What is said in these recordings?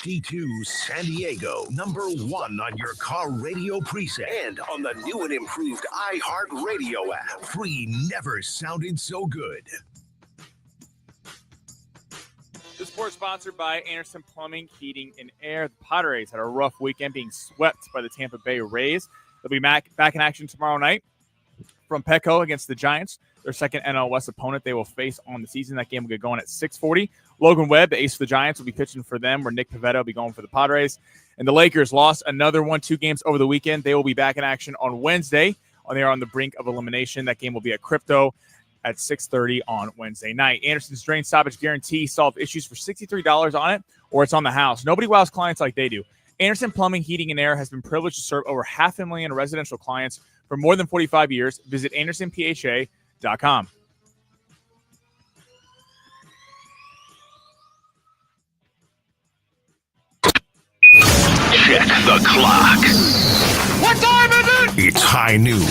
HD2 San Diego, #1 on your car radio preset and on the new and improved iHeartRadio app. Free never sounded so good. The sport's sponsored by Anderson Plumbing, Heating, and Air. The Padres had a rough weekend being swept by the Tampa Bay Rays. They'll be back in action tomorrow night from Petco against the Giants, their second NL West opponent they will face on the season. That game will get going at 6:40. Logan Webb, the ace for the Giants, will be pitching for them, where Nick Pivetta will be going for the Padres. And the Lakers lost another 1-2 games over the weekend. They will be back in action on Wednesday. They are on the brink of elimination. That game will be at Crypto at 6:30 on Wednesday night. Anderson's Drain Stoppage Guarantee. Solve issues for $63 on it, or it's on the house. Nobody wows clients like they do. Anderson Plumbing, Heating, and Air has been privileged to serve over 500,000 residential clients for more than 45 years. Visit AndersonPHA.com. Check the clock. What time is it? It's high noon.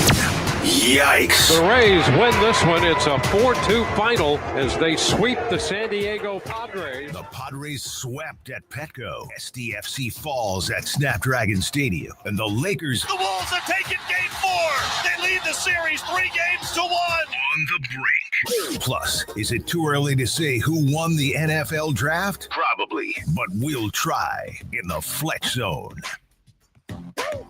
Yikes. The Rays win this one. It's a 4-2 final as they sweep the San Diego Padres. The Padres swept at Petco. SDFC falls at Snapdragon Stadium. And the Lakers... The Wolves have taken Game 4. They lead the series 3-1. On the brink. Plus, is it too early to say who won the NFL draft? Probably. But we'll try in the Fletch Zone.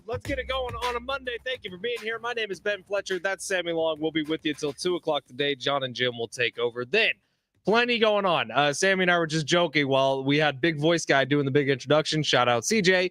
Let's get it going on a Monday. Thank you for being here. My name is Ben Fletcher. That's Sammy Long. We'll be with you until 2 o'clock today. John and Jim will take over then. Plenty going on. Sammy and I were just joking while we had Big Voice Guy doing the big introduction. Shout out CJ.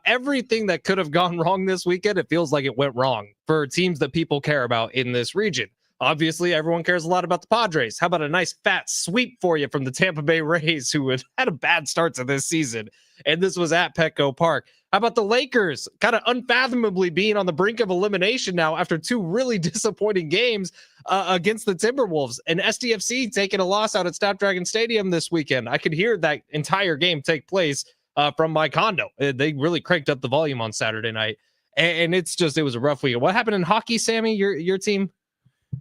Everything that could have gone wrong this weekend, it feels like it went wrong for teams that people care about in this region. Obviously, everyone cares a lot about the Padres. How about a nice fat sweep for you from the Tampa Bay Rays, who had a bad start to this season? And this was at Petco Park. How about the Lakers kind of unfathomably being on the brink of elimination now after 2 really disappointing games against the Timberwolves, and SDFC taking a loss out at Snapdragon Stadium this weekend? I could hear that entire game take place from my condo. They really cranked up the volume on Saturday night, and it was a rough weekend. What happened in hockey, Sammy, your team?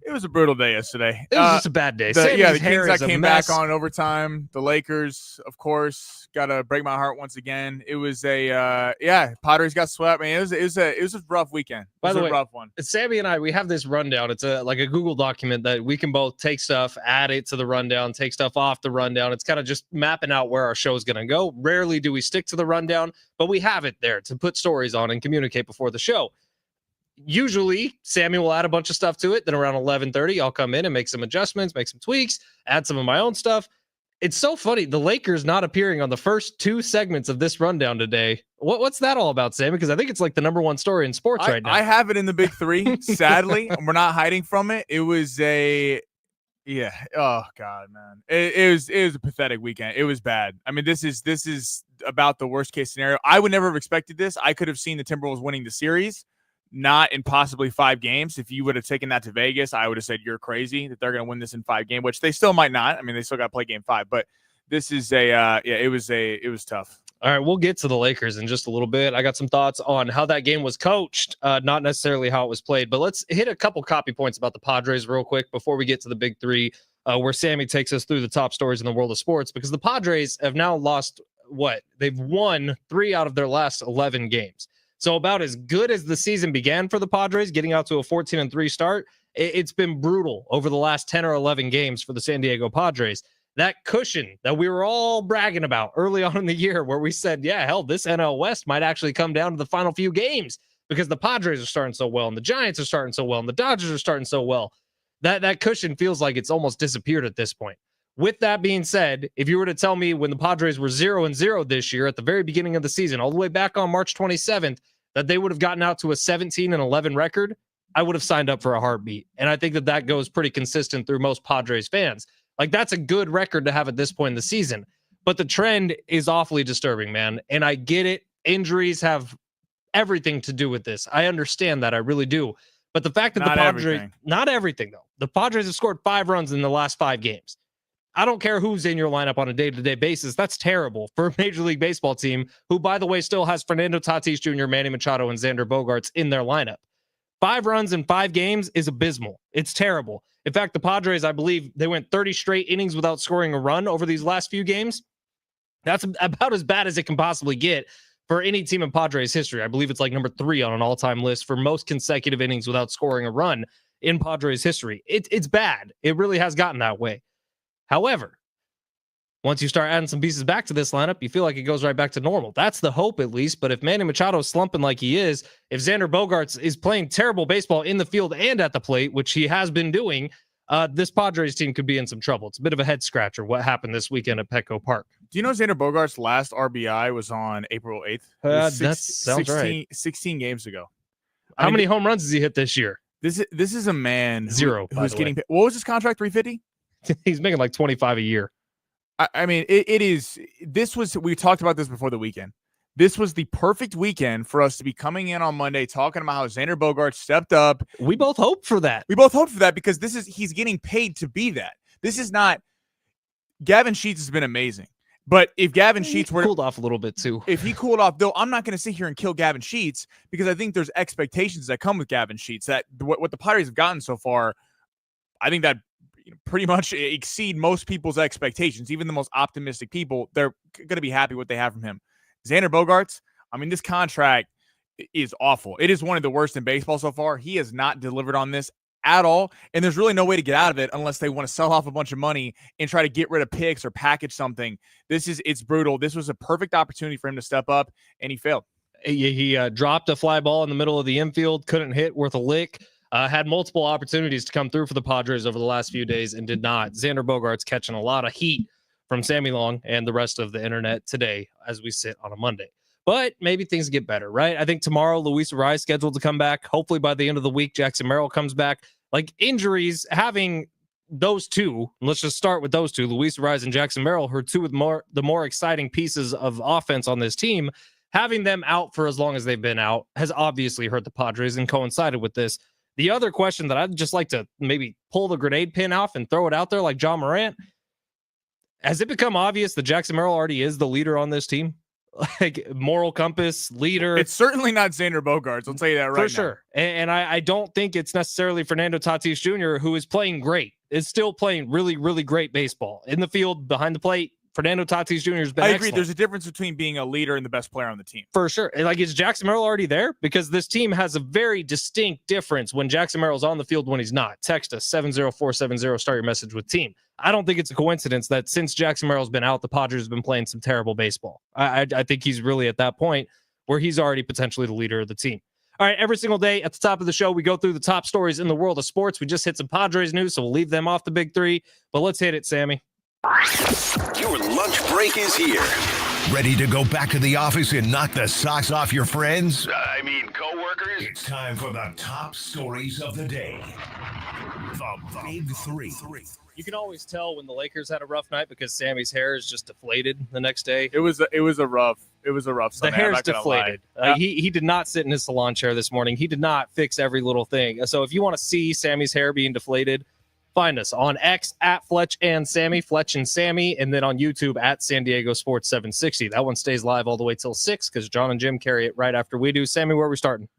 It was a brutal day yesterday. It was just a bad day. The Kings that came back on overtime. The Lakers, of course, got to break my heart once again. It was Padres got swept. Man, it was a rough weekend. By the way, a rough one. Sammy and I, we have this rundown. It's like a Google document that we can both take stuff, add it to the rundown, take stuff off the rundown. It's kind of just mapping out where our show is going to go. Rarely do we stick to the rundown, but we have it there to put stories on and communicate before the show. Usually, Sammy will add a bunch of stuff to it. Then around 11:30, I'll come in and make some adjustments, make some tweaks, add some of my own stuff. It's so funny. The Lakers not appearing on the first 2 segments of this rundown today. What's that all about, Sammy? Because I think it's like the #1 story in sports right now. I have it in the big 3, sadly. We're not hiding from it. It was oh God, man. It was a pathetic weekend. It was bad. I mean, this is about the worst case scenario. I would never have expected this. I could have seen the Timberwolves winning the series, not in possibly 5 games. If you would have taken that to Vegas, I would have said you're crazy that they're going to win this in 5 games, which they still might not. I mean, they still got to play game 5, but this is it was tough. All right, we'll get to the Lakers in just a little bit. I got some thoughts on how that game was coached, not necessarily how it was played, but let's hit a couple copy points about the Padres real quick before we get to the big 3, where Sammy takes us through the top stories in the world of sports, because the Padres have now lost they've won 3 out of their last 11 games. So about as good as the season began for the Padres, getting out to a 14-3 start, it's been brutal over the last 10 or 11 games for the San Diego Padres. That cushion that we were all bragging about early on in the year, where we said, yeah, hell, this NL West might actually come down to the final few games because the Padres are starting so well and the Giants are starting so well and the Dodgers are starting so well. That cushion feels like it's almost disappeared at this point. With that being said, if you were to tell me when the Padres were 0-0 this year at the very beginning of the season, all the way back on March 27th, that they would have gotten out to a 17-11 record, I would have signed up for a heartbeat. And I think that goes pretty consistent through most Padres fans. Like, that's a good record to have at this point in the season. But the trend is awfully disturbing, man. And I get it. Injuries have everything to do with this. I understand that. I really do. But the fact that not everything though. The Padres have scored 5 runs in the last 5 games. I don't care who's in your lineup on a day-to-day basis. That's terrible for a Major League Baseball team who, by the way, still has Fernando Tatis Jr., Manny Machado, and Xander Bogaerts in their lineup. 5 runs in 5 games is abysmal. It's terrible. In fact, the Padres, I believe, they went 30 straight innings without scoring a run over these last few games. That's about as bad as it can possibly get for any team in Padres history. I believe it's like number 3 on an all-time list for most consecutive innings without scoring a run in Padres history. It's bad. It really has gotten that way. However, once you start adding some pieces back to this lineup, you feel like it goes right back to normal. That's the hope, at least. But if Manny Machado's slumping like he is, if Xander Bogaerts is playing terrible baseball in the field and at the plate, which he has been doing, this Padres team could be in some trouble. It's a bit of a head scratcher what happened this weekend at Petco Park. Do you know Xander Bogaerts' last RBI was on April 8th? That sounds 16, right. 16 games ago. How many home runs has he hit this year? This is a man who's getting paid. What was his contract? 350? He's making like 25 a year. I mean, it is. We talked about this before the weekend. This was the perfect weekend for us to be coming in on Monday talking about how Xander Bogaerts stepped up. We both hope for that. Because he's getting paid to be that. This is not. Gavin Sheets has been amazing. But if Gavin Sheets were cooled off a little bit too. If he cooled off, though, I'm not going to sit here and kill Gavin Sheets because I think there's expectations that come with Gavin Sheets that what the Padres have gotten so far, I think that pretty much exceed most people's expectations. Even the most optimistic people, they're going to be happy what they have from him. Xander Bogaerts, I mean, this contract is awful. It is one of the worst in baseball so far. He has not delivered on this at all, and there's really no way to get out of it unless they want to sell off a bunch of money and try to get rid of picks or package something. It's brutal. This was a perfect opportunity for him to step up, and he failed. He dropped a fly ball in the middle of the infield, couldn't hit worth a lick. Had multiple opportunities to come through for the Padres over the last few days and did not. Xander Bogaerts catching a lot of heat from Sammy Long and the rest of the internet today as we sit on a Monday. But maybe things get better, right? I think tomorrow Luis Arraez scheduled to come back. Hopefully by the end of the week, Jackson Merrill comes back. Like injuries, having those two, let's just start with those two, Luis Arraez and Jackson Merrill, who are two of the more exciting pieces of offense on this team. Having them out for as long as they've been out has obviously hurt the Padres and coincided with this. The other question that I'd just like to maybe pull the grenade pin off and throw it out there like John Morant, has it become obvious that Jackson Merrill already is the leader on this team? Like moral compass, leader. It's certainly not Xander Bogaerts. I'll tell you that right now. For sure. And I don't think it's necessarily Fernando Tatis Jr., who is playing great. Is still playing really, really great baseball. In the field, behind the plate, Fernando Tatis Jr. has been excellent. There's a difference between being a leader and the best player on the team. For sure. Like, is Jackson Merrill already there? Because this team has a very distinct difference when Jackson Merrill's on the field when he's not. Text us 70470, start your message with team. I don't think it's a coincidence that since Jackson Merrill's been out, the Padres have been playing some terrible baseball. I think he's really at that point where he's already potentially the leader of the team. All right, every single day at the top of the show, we go through the top stories in the world of sports. We just hit some Padres news, so we'll leave them off the big three. But let's hit it, Sammy. Your lunch break is here. Ready to go back to the office and knock the socks off your friends? I mean, coworkers? It's time for the top stories of the day. The Big Three. You can always tell when the Lakers had a rough night because Sammy's hair is just deflated the next day. It was a rough Sunday. The hair's deflated. He did not sit in his salon chair this morning. He did not fix every little thing. So if you want to see Sammy's hair being deflated, find us on X at Fletch and Sammy, Fletch and Sammy, and then on YouTube at San Diego Sports 760. That one stays live all the way till 6 because John and Jim carry it right after we do. Sammy, where are we starting?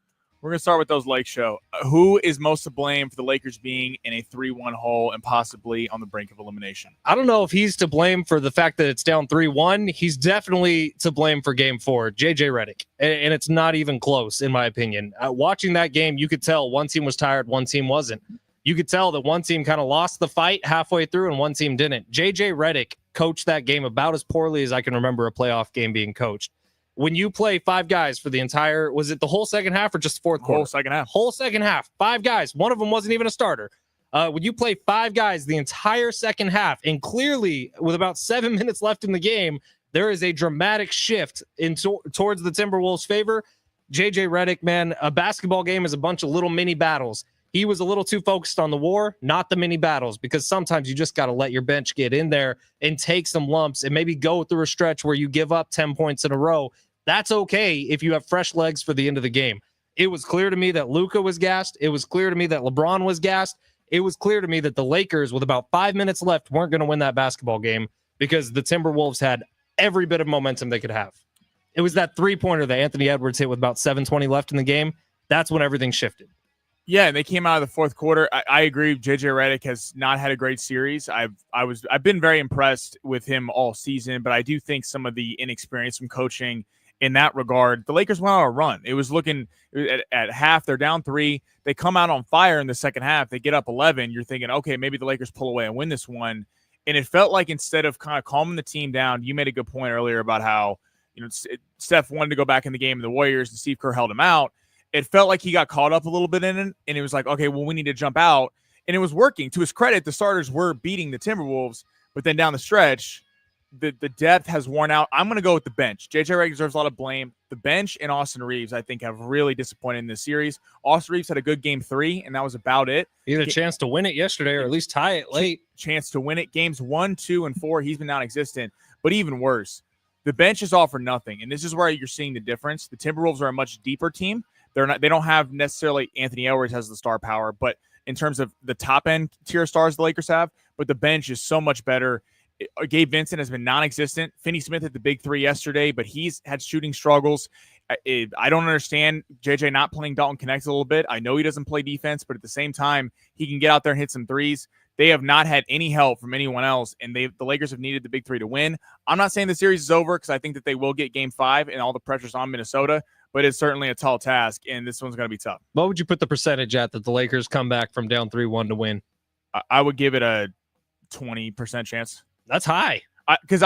We're going to start with those Lake Show. Who is most to blame for the Lakers being in a 3-1 hole and possibly on the brink of elimination? I don't know if he's to blame for the fact that it's down 3-1. He's definitely to blame for Game 4, JJ Redick. And it's not even close, in my opinion. Watching that game, you could tell one team was tired, one team wasn't. You could tell that one team kind of lost the fight halfway through and one team didn't. JJ Redick coached that game about as poorly as I can remember a playoff game being coached. When you play 5 guys for the entire, was it the whole second half or just fourth quarter? Whole second half. 5 guys. One of them wasn't even a starter. When you play 5 guys the entire second half, and clearly with about 7 minutes left in the game, there is a dramatic shift towards the Timberwolves' favor. JJ Redick, man, a basketball game is a bunch of little mini battles. He was a little too focused on the war, not the mini battles, because sometimes you just got to let your bench get in there and take some lumps and maybe go through a stretch where you give up 10 points in a row. That's okay if you have fresh legs for the end of the game. It was clear to me that Luka was gassed. It was clear to me that LeBron was gassed. It was clear to me that the Lakers, with about 5 minutes left, weren't going to win that basketball game because the Timberwolves had every bit of momentum they could have. It was that three-pointer that Anthony Edwards hit with about 7:20 left in the game. That's when everything shifted. Yeah, and they came out of the fourth quarter. I agree. JJ Redick has not had a great series. I've been very impressed with him all season, but I do think some of the inexperience from coaching in that regard. The Lakers went on a run. It was looking at half, they're down 3. They come out on fire in the second half. They get up 11. You're thinking, okay, maybe the Lakers pull away and win this one. And it felt like instead of kind of calming the team down, you made a good point earlier about how Steph wanted to go back in the game, and the Warriors and Steve Kerr held him out. It felt like he got caught up a little bit in it, and it was like, okay, well, we need to jump out. And it was working. To his credit, the starters were beating the Timberwolves, but then down the stretch, the depth has worn out. I'm going to go with the bench. JJ Redick deserves a lot of blame. The bench and Austin Reeves, I think, have really disappointed in this series. Austin Reeves had a good game 3, and that was about it. He had a chance to win it yesterday, or at least tie it late. Chance to win it. Games 1, 2, and 4, he's been non-existent. But even worse, the bench is all for nothing, and this is where you're seeing the difference. The Timberwolves are a much deeper team. They don't have necessarily Anthony Edwards has the star power, but in terms of the top end tier stars the Lakers have, but the bench is so much better. Gabe Vincent has been non-existent. Finney Smith hit the big 3 yesterday, but he's had shooting struggles. I don't understand JJ not playing Dalton Connect a little bit. I know he doesn't play defense, but at the same time, he can get out there and hit some threes. They have not had any help from anyone else, and the Lakers have needed the big 3 to win. I'm not saying the series is over because I think that they will get game 5 and all the pressure's on Minnesota, but it's certainly a tall task, and this one's going to be tough. What would you put the percentage at that the Lakers come back from down 3-1 to win? I would give it a 20% chance. That's high. Because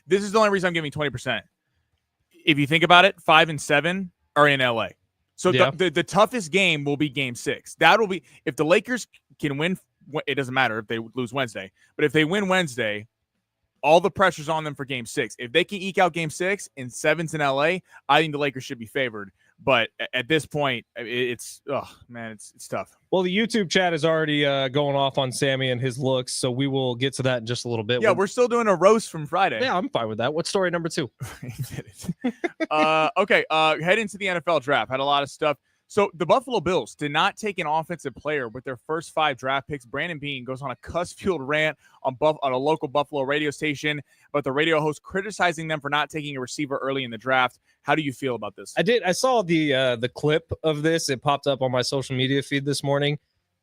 this is the only reason I'm giving 20%. If you think about it, 5 and 7 are in LA. So yeah. the toughest game will be game 6. That will be, if the Lakers can win, it doesn't matter if they lose Wednesday, but if they win Wednesday, all the pressure's on them for game 6. If they can eke out game 6 and 7's in LA, I think the Lakers should be favored. But at this point, it's tough. Well, the YouTube chat is already going off on Sammy and his looks, so we will get to that in just a little bit. Yeah, we're still doing a roast from Friday. Yeah, I'm fine with that. What's story number 2? Okay, head into the NFL draft. Had a lot of stuff. So the Buffalo Bills did not take an offensive player with their first 5 draft picks. Brandon Beane goes on a cuss-fueled rant on a local Buffalo radio station, but the radio host criticizing them for not taking a receiver early in the draft. How do you feel about this? I did. I saw the clip of this. It popped up on my social media feed this morning,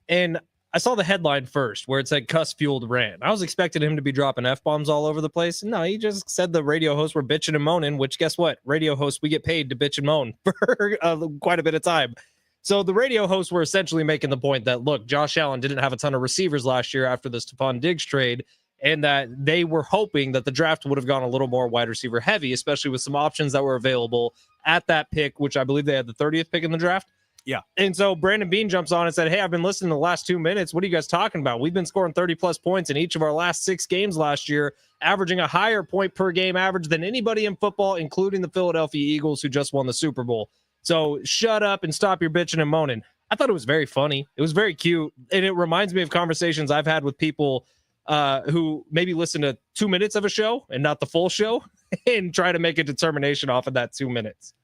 and I saw the headline first where it said cuss-fueled rant. I was expecting him to be dropping F-bombs all over the place. No, he just said the radio hosts were bitching and moaning, which guess what? Radio hosts, we get paid to bitch and moan for quite a bit of time. So the radio hosts were essentially making the point that, look, Josh Allen didn't have a ton of receivers last year after the Stephon Diggs trade, and that they were hoping that the draft would have gone a little more wide receiver heavy, especially with some options that were available at that pick, which I believe they had the 30th pick in the draft. Yeah. And so Brandon Beane jumps on and said, hey, I've been listening to the last 2 minutes. What are you guys talking about? We've been scoring 30-plus points in each of our last 6 games last year, averaging a higher point-per-game average than anybody in football, including the Philadelphia Eagles, who just won the Super Bowl. So shut up and stop your bitching and moaning. I thought it was very funny. It was very cute. And it reminds me of conversations I've had with people who maybe listen to 2 minutes of a show and not the full show and try to make a determination off of that 2 minutes.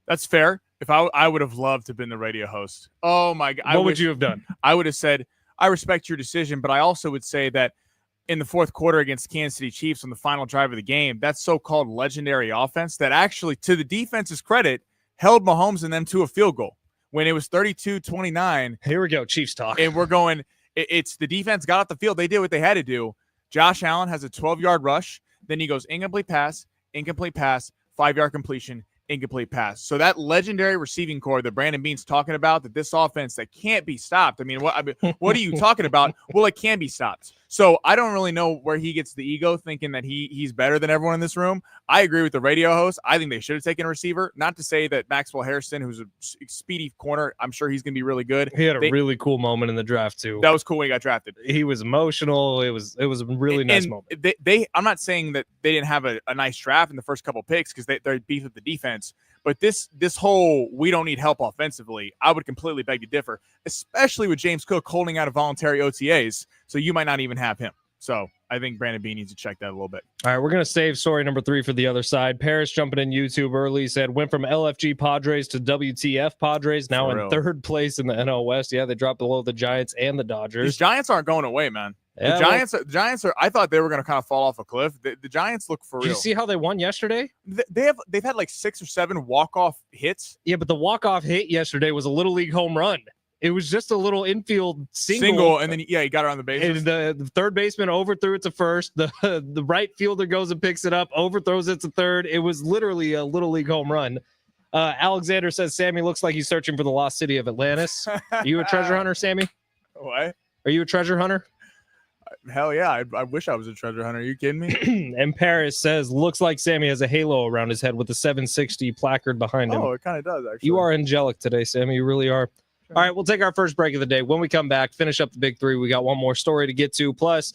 That's fair. If I would have loved to have been the radio host. Oh, my God. What would you have done? I would have said, I respect your decision, but I also would say that in the fourth quarter against Kansas City Chiefs on the final drive of the game, that so-called legendary offense that actually, to the defense's credit, held Mahomes and them to a field goal when it was 32-29. Here we go, Chiefs talk. And we're going, it's the defense got off the field. They did what they had to do. Josh Allen has a 12-yard rush. Then he goes incomplete pass, 5-yard completion, incomplete pass. So that legendary receiving core that Brandon Beane's talking about, that this offense that can't be stopped. I mean, what are you talking about? Well, it can be stopped. So I don't really know where he gets the ego thinking that he's better than everyone in this room. I agree with the radio host. I think they should have taken a receiver. Not to say that Maxwell Harrison, who's a speedy corner, I'm sure he's going to be really good. He had a really cool moment in the draft too. That was cool when he got drafted. He was emotional. It was a really nice moment. I'm not saying that they didn't have a nice draft in the first couple picks because they're beef with the defense. But this whole we don't need help offensively, I would completely beg to differ, especially with James Cook holding out of voluntary OTAs. So you might not even have him. So I think Brandon Beane needs to check that a little bit. All right, we're going to save story number 3 for the other side. Paris jumping in YouTube early said, went from LFG Padres to WTF Padres, now in third place in the NL West. Yeah, they dropped below the Giants and the Dodgers. These Giants aren't going away, man. Yeah, the Giants are. I thought they were going to kind of fall off a cliff. The Giants look for real. Did you see how they won yesterday? They've had like 6 or 7 walk-off hits. Yeah, but the walk-off hit yesterday was a little league home run. It was just a little infield single, and then he got around the bases. And the third baseman overthrew it to first. The right fielder goes and picks it up, overthrows it to third. It was literally a little league home run. Alexander says Sammy looks like he's searching for the lost city of Atlantis. Are you a treasure hunter, Sammy? What? Are you a treasure hunter? Hell yeah. I wish I was a treasure hunter. Are you kidding me? And Paris says, looks like Sammy has a halo around his head with the 760 placard behind him. Oh, it kind of does, actually. You are angelic today, Sammy. You really are. Sure. All right, we'll take our first break of the day. When we come back, finish up the big three. We got one more story to get to. Plus,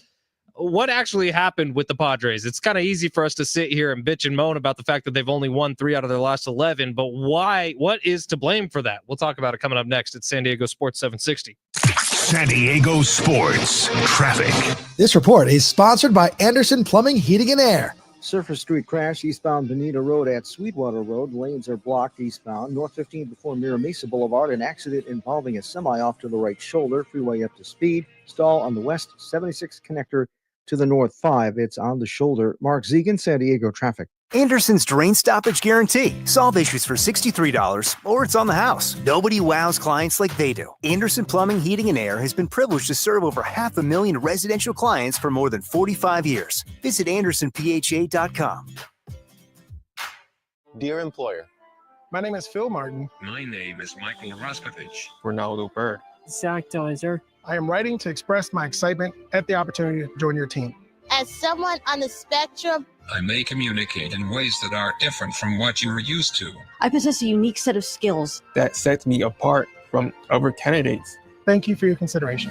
what actually happened with the Padres? It's kind of easy for us to sit here and bitch and moan about the fact that they've only won 3 out of their last 11, but why? What is to blame for that? We'll talk about it coming up next at San Diego Sports 760. San Diego Sports Traffic. This report is sponsored by Anderson Plumbing, Heating and Air. Surface Street crash eastbound Bonita Road at Sweetwater Road. Lanes are blocked eastbound. North 15 before Mira Mesa Boulevard. An accident involving a semi off to the right shoulder. Freeway up to speed. Stall on the west 76 connector to the north 5. It's on the shoulder. Mark Zegan, San Diego traffic. Anderson's Drain Stoppage Guarantee. Solve issues for $63 or it's on the house. Nobody wows clients like they do. Anderson Plumbing, Heating and Air has been privileged to serve over 500,000 residential clients for more than 45 years. Visit AndersonPHA.com. Dear employer, my name is Phil Martin. My name is Michael Raskovich. Ronaldo Bird. Zach Deiser. I am writing to express my excitement at the opportunity to join your team. As someone on the spectrum, I may communicate in ways that are different from what you are used to. I possess a unique set of skills that sets me apart from other candidates. Thank you for your consideration.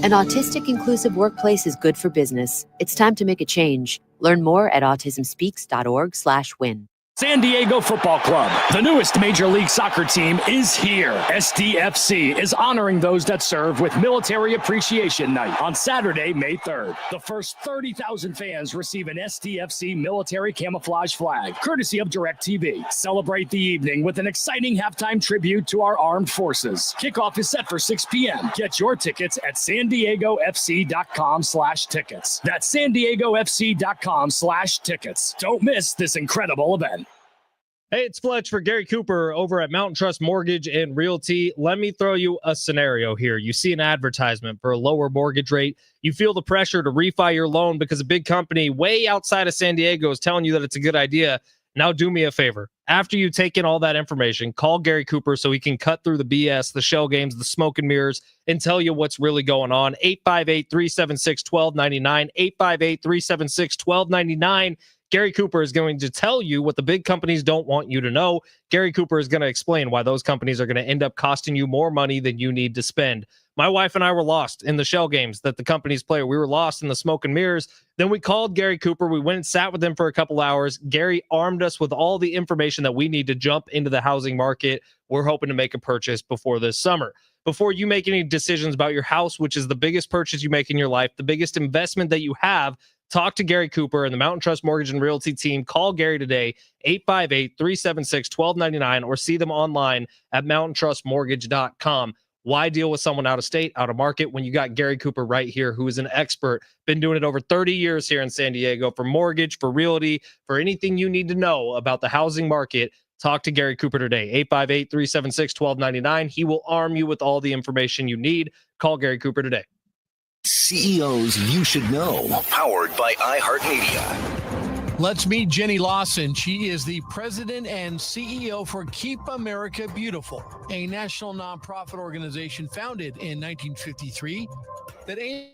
An autistic inclusive workplace is good for business. It's time to make a change. Learn more at autismspeaks.org/win. San Diego Football Club, the newest Major League Soccer team, is here. SDFC is honoring those that serve with Military Appreciation Night on Saturday, May 3rd. The first 30,000 fans receive an SDFC military camouflage flag, courtesy of DirecTV. Celebrate the evening with an exciting halftime tribute to our armed forces. Kickoff is set for 6 p.m. Get your tickets at sandiegofc.com/tickets. That's sandiegofc.com/tickets. Don't miss this incredible event. Hey, it's Fletch for Gary Cooper over at Mountain Trust Mortgage and Realty. Let me throw you a scenario here. You see an advertisement for a lower mortgage rate. You feel the pressure to refi your loan because a big company way outside of San Diego is telling you that it's a good idea. Now do me a favor. After you take in all that information, call Gary Cooper so he can cut through the BS, the shell games, the smoke and mirrors, and tell you what's really going on. 858-376-1299, 858-376-1299. Gary Cooper is going to tell you what the big companies don't want you to know. Gary Cooper is going to explain why those companies are going to end up costing you more money than you need to spend. My wife and I were lost in the shell games that the companies play. We were lost in the smoke and mirrors. Then we called Gary Cooper. We went and sat with him for a couple hours. Gary armed us with all the information that we need to jump into the housing market. We're hoping to make a purchase before this summer. Before you make any decisions about your house, which is the biggest purchase you make in your life, the biggest investment that you have, talk to Gary Cooper and the Mountain Trust Mortgage and Realty team. Call Gary today, 858-376-1299, or see them online at mountaintrustmortgage.com. Why deal with someone out of state, out of market, when you got Gary Cooper right here, who is an expert, been doing it over 30 years here in San Diego for mortgage, for realty, for anything you need to know about the housing market. Talk to Gary Cooper today, 858-376-1299. He will arm you with all the information you need. Call Gary Cooper today. CEOs you should know. Powered by iHeartMedia. Let's meet Jenny Lawson. She is the president and CEO for Keep America Beautiful, a national nonprofit organization founded in 1953 that aims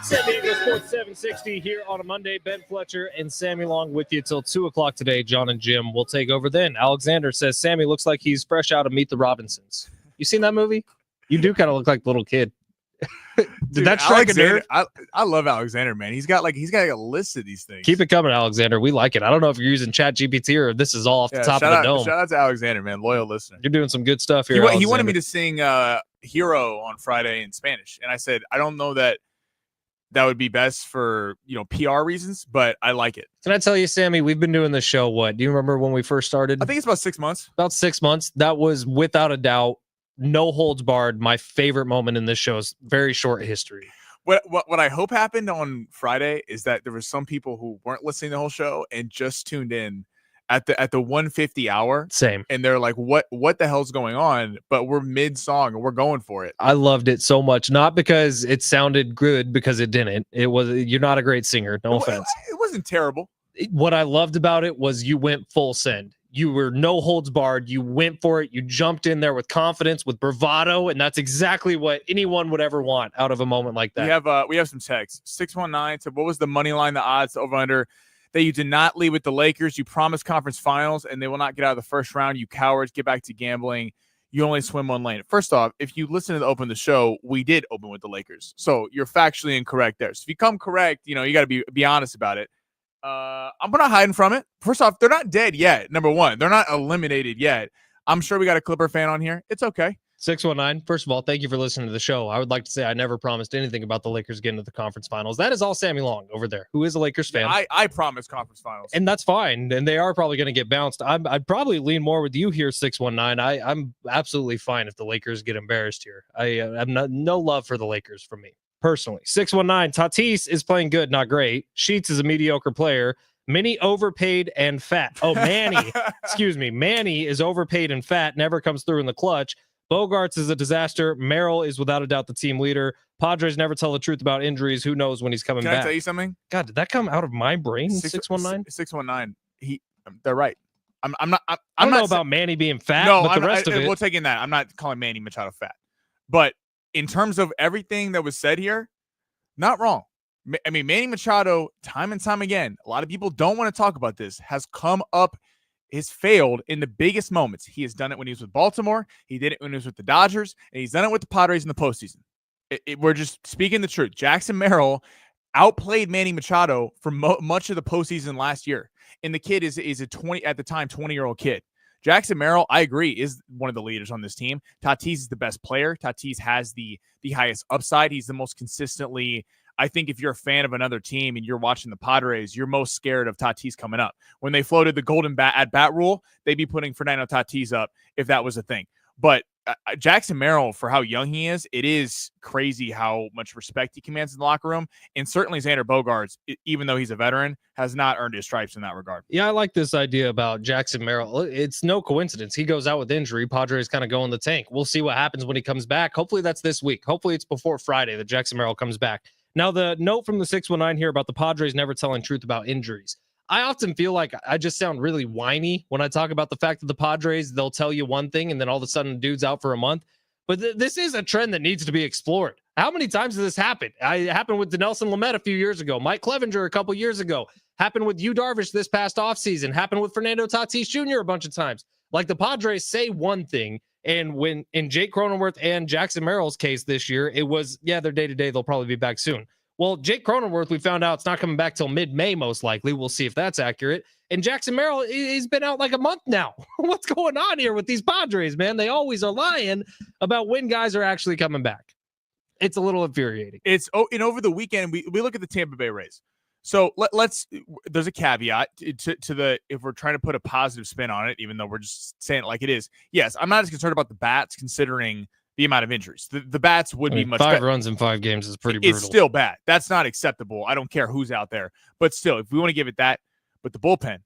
San Diego Sports 760 here on a Monday. Ben Fletcher and Sammy Long with you till 2 o'clock today. John and Jim will take over then. Alexander says Sammy looks like he's fresh out of Meet the Robinsons. You seen that movie? You do kind of look like a little kid. Did that strike a nerve? I love Alexander, man. He's got a list of these things. Keep it coming, Alexander. We like it. I don't know if you're using ChatGPT or this is all off the top of the dome. Shout out to Alexander, man. Loyal listener. You're doing some good stuff here. He wanted me to sing Hero on Friday in Spanish. And I said, I don't know that would be best for, PR reasons, but I like it. Can I tell you, Sammy, we've been doing this show, what? Do you remember when we first started? I think it's about 6 months. About 6 months. That was without a doubt, no holds barred, my favorite moment in this show's very short history. What I hope happened on Friday is that there were some people who weren't listening to the whole show and just tuned in at the 150 hour. Same. And they're like, what the hell's going on? But we're mid song and we're going for it. I loved it so much. Not because it sounded good, because it didn't. You're not a great singer. No offense. It wasn't terrible. What I loved about it was you went full send. You were no holds barred. You went for it. You jumped in there with confidence, with bravado, and that's exactly what anyone would ever want out of a moment like that. We have some texts. 619 said, what was the money line, the odds, the over under that you did not leave with the Lakers? You promised conference finals, and they will not get out of the first round. You cowards, get back to gambling. You only swim one lane. First off, if you listen to the open of the show, we did open with the Lakers, so you're factually incorrect there. So if you come correct, you got to be honest about it. I'm not hiding from it. First off, they're not dead yet. Number one, they're not eliminated yet. I'm sure we got a Clipper fan on here. It's okay. 619. First of all, thank you for listening to the show. I would like to say I never promised anything about the Lakers getting to the conference finals. That is all Sammy Long over there, who is a Lakers fan. I promised conference finals. And that's fine. And they are probably going to get bounced. I'd probably lean more with you here, 619. I'm absolutely fine if the Lakers get embarrassed here. No love for the Lakers from me. Personally, 619. Tatis is playing good, not great. Sheets is a mediocre player. Minnie overpaid and fat. Oh, Manny. Excuse me. Manny is overpaid and fat, never comes through in the clutch. Bogarts is a disaster. Merrill is without a doubt the team leader. Padres never tell the truth about injuries. Who knows when he's coming back? Can I tell you something? God, did that come out of my brain? 619? 619. They're right. I'm not. I don't know about Manny being fat, but the rest of it. We'll take in that. I'm not calling Manny Machado fat. But in terms of everything that was said here, not wrong. I mean, Manny Machado, time and time again, a lot of people don't want to talk about this, has come up, has failed in the biggest moments. He has done it when he was with Baltimore. He did it when he was with the Dodgers, and he's done it with the Padres in the postseason. We're just speaking the truth. Jackson Merrill outplayed Manny Machado for much of the postseason last year, and the kid is a 20-year-old kid. Jackson Merrill, I agree, is one of the leaders on this team. Tatis is the best player. Tatis has the highest upside. He's the most consistently. I think if you're a fan of another team and you're watching the Padres, you're most scared of Tatis coming up. When they floated the golden at-bat rule, they'd be putting Fernando Tatis up if that was a thing. But Jackson Merrill, for how young he is, it is crazy how much respect he commands in the locker room. And certainly Xander Bogaerts, even though he's a veteran, has not earned his stripes in that regard. Yeah, I like this idea about Jackson Merrill. It's no coincidence. He goes out with injury. Padres kind of go in the tank. We'll see what happens when he comes back. Hopefully that's this week. Hopefully it's before Friday that Jackson Merrill comes back. Now, the note from the 619 here about the Padres never telling truth about injuries. I often feel like I just sound really whiny when I talk about the fact that the Padres, they'll tell you one thing and then all of a sudden dude's out for a month. But this is a trend that needs to be explored. How many times has this happened? It happened with Dinelson Lamet a few years ago. Mike Clevenger a couple years ago. Happened with Yu Darvish this past offseason. Happened with Fernando Tatis Jr. a bunch of times. Like the Padres say one thing, and when in Jake Cronenworth and Jackson Merrill's case this year, it was, they're day-to-day. They'll probably be back soon. Well, Jake Cronenworth, we found out it's not coming back till mid-May, most likely. We'll see if that's accurate. And Jackson Merrill, he's been out like a month now. What's going on here with these Padres, man? They always are lying about when guys are actually coming back. It's a little infuriating. And over the weekend, we look at the Tampa Bay Rays. So let's there's a caveat to the, if we're trying to put a positive spin on it, even though we're just saying it like it is. Yes, I'm not as concerned about the bats considering the amount of injuries. The bats would be much better. 5 runs in 5 games is pretty brutal. It's still bad. That's not acceptable. I don't care who's out there. But still, if we want to give it that, but the bullpen,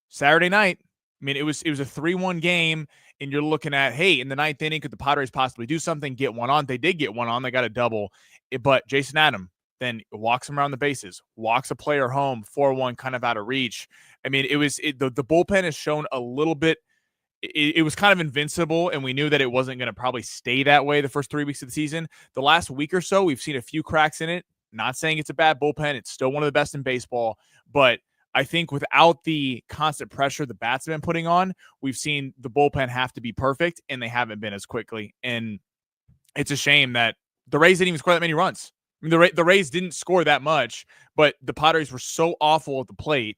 Saturday night, I mean, it was a 3-1 game, and you're looking at, hey, in the 9th inning, could the Padres possibly do something, get one on? They did get one on. They got a double. But Jason Adam then walks him around the bases, walks a player home, 4-1, kind of out of reach. I mean, the bullpen has shown a little bit it was kind of invincible, and we knew that it wasn't going to probably stay that way the first 3 weeks of the season. The last week or so, we've seen a few cracks in it. Not saying it's a bad bullpen. It's still one of the best in baseball. But I think without the constant pressure the bats have been putting on, we've seen the bullpen have to be perfect, and they haven't been as quickly. And it's a shame that the Rays didn't even score that many runs. I mean, the Rays didn't score that much, but the Padres were so awful at the plate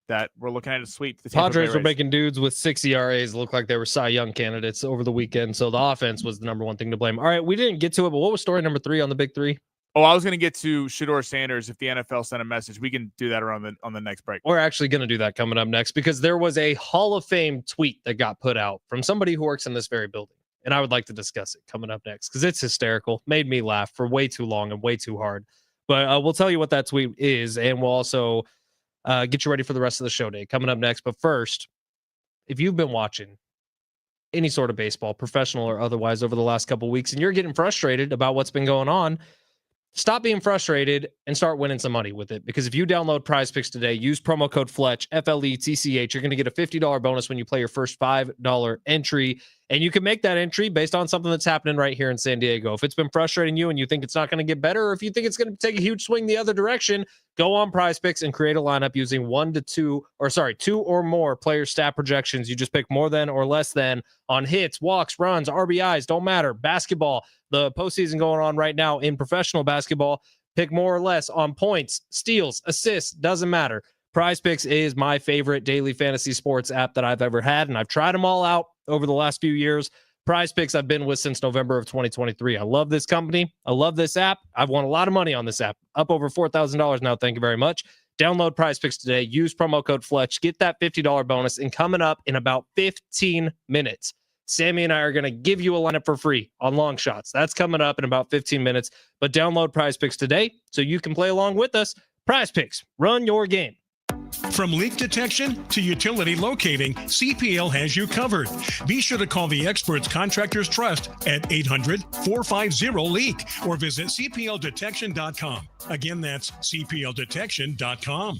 that we're looking at a sweep. The Padres were making dudes with 6 ERAs look like they were Cy Young candidates over the weekend. So the offense was the number one thing to blame. All right, we didn't get to it, but what was story number 3 on the big 3? Oh, I was going to get to Shedeur Sanders. If the NFL sent a message, we can do that on the next break. We're actually going to do that coming up next because there was a Hall of Fame tweet that got put out from somebody who works in this very building. And I would like to discuss it coming up next because it's hysterical. Made me laugh for way too long and way too hard. But we'll tell you what that tweet is, and we'll also get you ready for the rest of the show day coming up next. But first, if you've been watching any sort of baseball, professional or otherwise, over the last couple of weeks, and you're getting frustrated about what's been going on, stop being frustrated and start winning some money with it. Because if you download Prize Picks today, use promo code Fletch, FLETCH, you're going to get a $50 bonus when you play your first $5 entry. And you can make that entry based on something that's happening right here in San Diego. If it's been frustrating you and you think it's not going to get better, or if you think it's going to take a huge swing the other direction, go on Prize Picks and create a lineup using 2 or more player stat projections. You just pick more than or less than on hits, walks, runs, RBIs, don't matter. Basketball, the postseason going on right now in professional basketball, pick more or less on points, steals, assists, doesn't matter. Prize Picks is my favorite daily fantasy sports app that I've ever had, and I've tried them all out over the last few years. Prize Picks I've been with since November of 2023. I love this company. I love this app. I've won a lot of money on this app, up over $4,000 now. Thank you very much. Download Prize Picks today. Use promo code Fletch. Get that $50 bonus. And coming up in about 15 minutes, Sammy and I are going to give you a lineup for free on long shots. That's coming up in about 15 minutes. But download Prize Picks today so you can play along with us. Prize Picks, run your game. From leak detection to utility locating, CPL has you covered. Be sure to call the experts contractors trust at 800-450-LEAK or visit cpldetection.com. Again, that's cpldetection.com.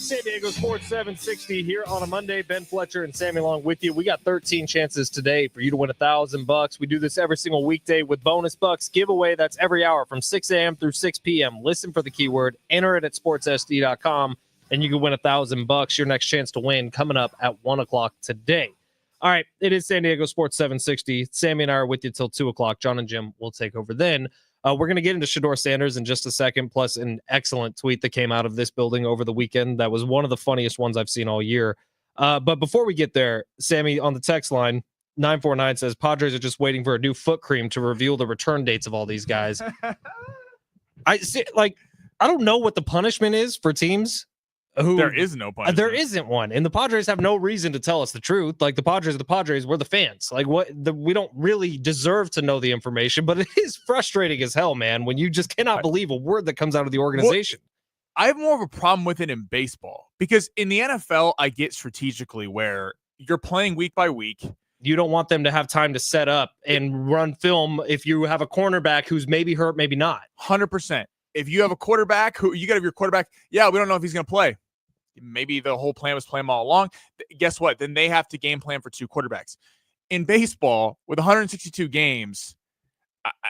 San Diego Sports 760 here on a Monday. Ben Fletcher and Sammy along with you. We got 13 chances today for you to win $1,000. We do this every single weekday with bonus bucks giveaway. That's every hour from 6 a.m. through 6 p.m. Listen for the keyword, enter it at sportssd.com, and you can win $1,000. Your next chance to win coming up at 1 o'clock today. All right, it is San Diego Sports 760. Sammy and I are with you till 2 o'clock. John and Jim will take over then. We're going to get into Shedeur Sanders in just a second, plus an excellent tweet that came out of this building over the weekend. That was one of the funniest ones I've seen all year. But before we get there, Sammy, on the text line, 949 says, Padres are just waiting for a new foot cream to reveal the return dates of all these guys. I don't know what the punishment is for teams. There is no punishment. There isn't one. And the Padres have no reason to tell us the truth. Like, the Padres are the Padres. We're the fans. Like, we don't really deserve to know the information, but it is frustrating as hell, man, when you just cannot believe a word that comes out of the organization. Well, I have more of a problem with it in baseball because in the NFL, I get strategically where you're playing week by week. You don't want them to have time to set up and run film if you have a cornerback who's maybe hurt, maybe not. 100%. If you have a quarterback who you got to have your quarterback, yeah, we don't know if he's going to play. Maybe the whole plan was play him all along. Guess what? Then they have to game plan for two quarterbacks. In baseball, with 162 games,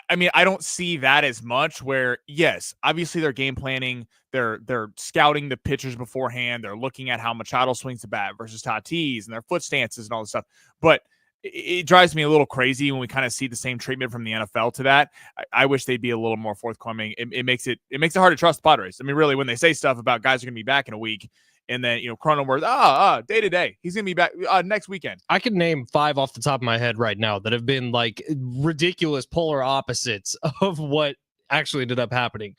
I mean, I don't see that as much where, yes, obviously they're game planning. They're scouting the pitchers beforehand. They're looking at how Machado swings the bat versus Tatis and their foot stances and all this stuff. But it drives me a little crazy when we kind of see the same treatment from the NFL to that. I wish they'd be a little more forthcoming. It makes it hard to trust the Padres. I mean, really, when they say stuff about guys are going to be back in a week, and then, Cronenworth, day to day. He's going to be back next weekend. I could name 5 off the top of my head right now that have been like ridiculous polar opposites of what actually ended up happening.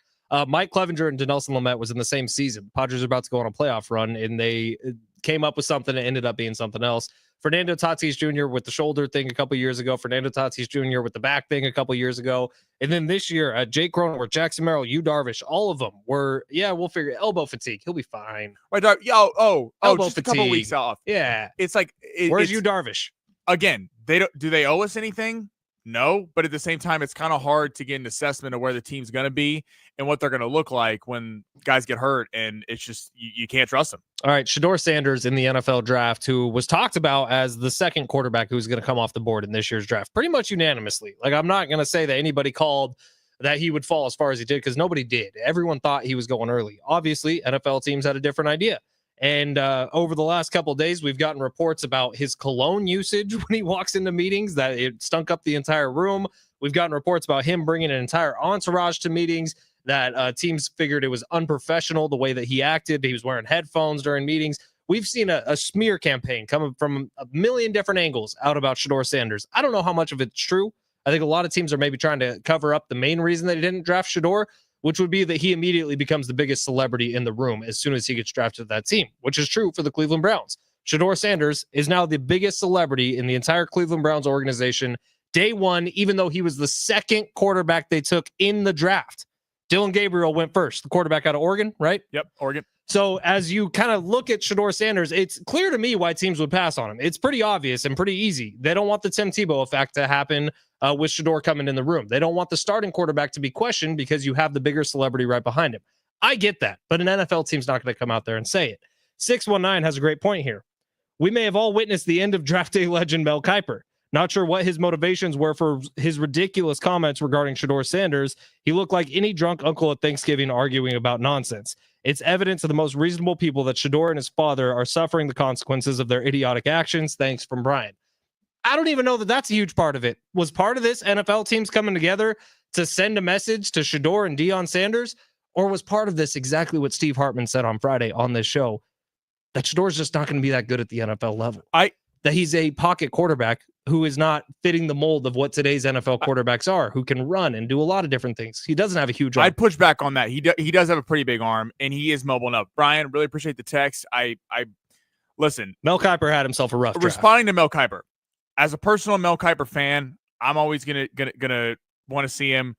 Mike Clevenger and Dinelson Lamet was in the same season. Padres are about to go on a playoff run, and they came up with something that ended up being something else. Fernando Tatis Jr. with the shoulder thing a couple years ago. Fernando Tatis Jr. with the back thing a couple years ago. And then this year, Jake Cronenworth, Jackson Merrill, Yu Darvish, all of them were, we'll figure it. Elbow fatigue. He'll be fine. Right, elbow just fatigue. A couple weeks off. Yeah. It's like, where's Yu Darvish? Again, do they owe us anything? No, but at the same time, it's kind of hard to get an assessment of where the team's going to be and what they're going to look like when guys get hurt, and it's just you can't trust them. All right, Shedeur Sanders in the NFL draft, who was talked about as the second quarterback who's going to come off the board in this year's draft, pretty much unanimously. Like, I'm not going to say that anybody called that he would fall as far as he did, because nobody did. Everyone thought he was going early. Obviously, NFL teams had a different idea. And over the last couple of days, we've gotten reports about his cologne usage when he walks into meetings, that it stunk up the entire room. We've gotten reports about him bringing an entire entourage to meetings, that teams figured it was unprofessional the way that he acted. He was wearing headphones during meetings. We've seen a smear campaign coming from a million different angles out about Shedeur Sanders. I don't know how much of it's true. I think a lot of teams are maybe trying to cover up the main reason that he didn't draft Shedeur, which would be that he immediately becomes the biggest celebrity in the room as soon as he gets drafted to that team, which is true for the Cleveland Browns. Shedeur Sanders is now the biggest celebrity in the entire Cleveland Browns organization. Day one, even though he was the second quarterback they took in the draft. Dylan Gabriel went first, the quarterback out of Oregon, right? Yep, Oregon. So as you kind of look at Shedeur Sanders, it's clear to me why teams would pass on him. It's pretty obvious and pretty easy. They don't want the Tim Tebow effect to happen with Shedeur coming in the room. They don't want the starting quarterback to be questioned because you have the bigger celebrity right behind him. I get that, but an NFL team's not going to come out there and say it. 619 has a great point here. We may have all witnessed the end of draft day legend Mel Kiper. Not sure what his motivations were for his ridiculous comments regarding Shedeur Sanders. He looked like any drunk uncle at Thanksgiving arguing about nonsense. It's evidence of the most reasonable people that Shedeur and his father are suffering the consequences of their idiotic actions. Thanks, from Brian. I don't even know that that's a huge part of it. Was part of this NFL teams coming together to send a message to Shedeur and Deion Sanders? Or was part of this exactly what Steve Hartman said on Friday on this show, that Shedeur's just not going to be that good at the NFL level? That he's a pocket quarterback who is not fitting the mold of what today's NFL quarterbacks are, who can run and do a lot of different things. He doesn't have a huge arm. I'd push back on that. He does have a pretty big arm, and he is mobile enough. Brian, really appreciate the text. I listen. Mel Kiper had himself a rough draft. Responding to Mel Kiper, as a personal Mel Kiper fan, I'm always gonna want to see him.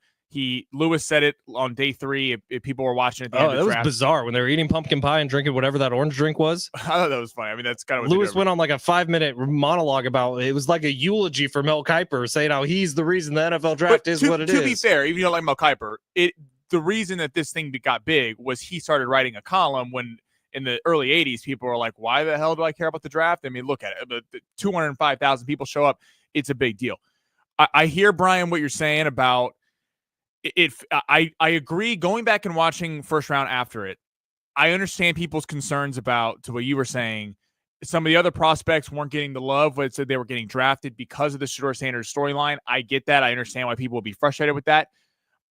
Lewis said it on day 3. If people were watching at the end of the draft. That was bizarre when they were eating pumpkin pie and drinking whatever that orange drink was. I thought that was funny. I mean, that's kind of what Lewis went on like a 5-minute monologue about it. It was like a eulogy for Mel Kiper, saying how he's the reason the NFL draft is what it is. To be fair, even though like Mel Kiper, the reason that this thing got big was he started writing a column when in the early 80s, people were like, why the hell do I care about the draft? I mean, look at it. The 205,000 people show up. It's a big deal. I hear, Brian, what you're saying about it. I agree. Going back and watching first round after it, I understand people's concerns about, to what you were saying, some of the other prospects weren't getting the love, but it said they were getting drafted because of the Shedeur Sanders storyline. I get that. I understand why people will be frustrated with that.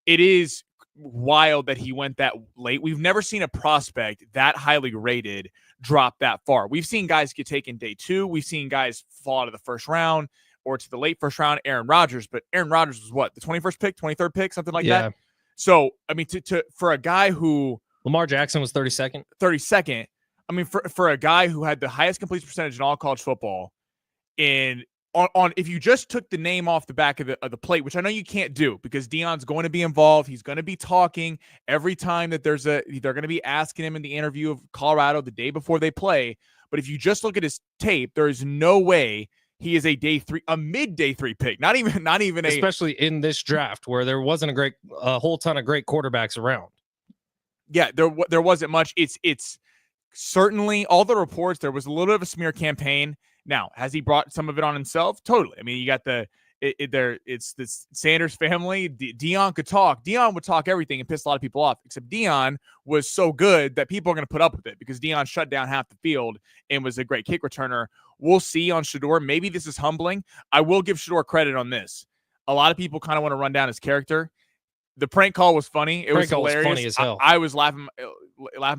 It is wild that he went that late. We've never seen a prospect that highly rated drop that far. We've seen guys get taken day 2. We've seen guys fall out of the first round or to the late first round, Aaron Rodgers. But Aaron Rodgers was what, the 21st pick, 23rd pick, something like that? So, I mean, for a guy who... Lamar Jackson was 32nd. 32nd. I mean, for a guy who had the highest completion percentage in all college football, and on if you just took the name off the back of the plate, which I know you can't do because Deion's going to be involved. He's going to be talking every time that they're going to be asking him in the interview of Colorado the day before they play. But if you just look at his tape, there is no way he is a mid-day 3 pick. Not even especially in this draft where there wasn't a whole ton of great quarterbacks around. Yeah, there wasn't much. It's certainly all the reports. There was a little bit of a smear campaign. Now, has he brought some of it on himself? Totally. I mean, you got it's the Sanders family. Deion could talk. Deion would talk everything and piss a lot of people off, except Deion was so good that people are going to put up with it because Deion shut down half the field and was a great kick returner. We'll see on Shedeur. Maybe this is humbling. I will give Shedeur credit on this. A lot of people kind of want to run down his character. The prank call was funny. It was hilarious. Was funny as hell. I was laughing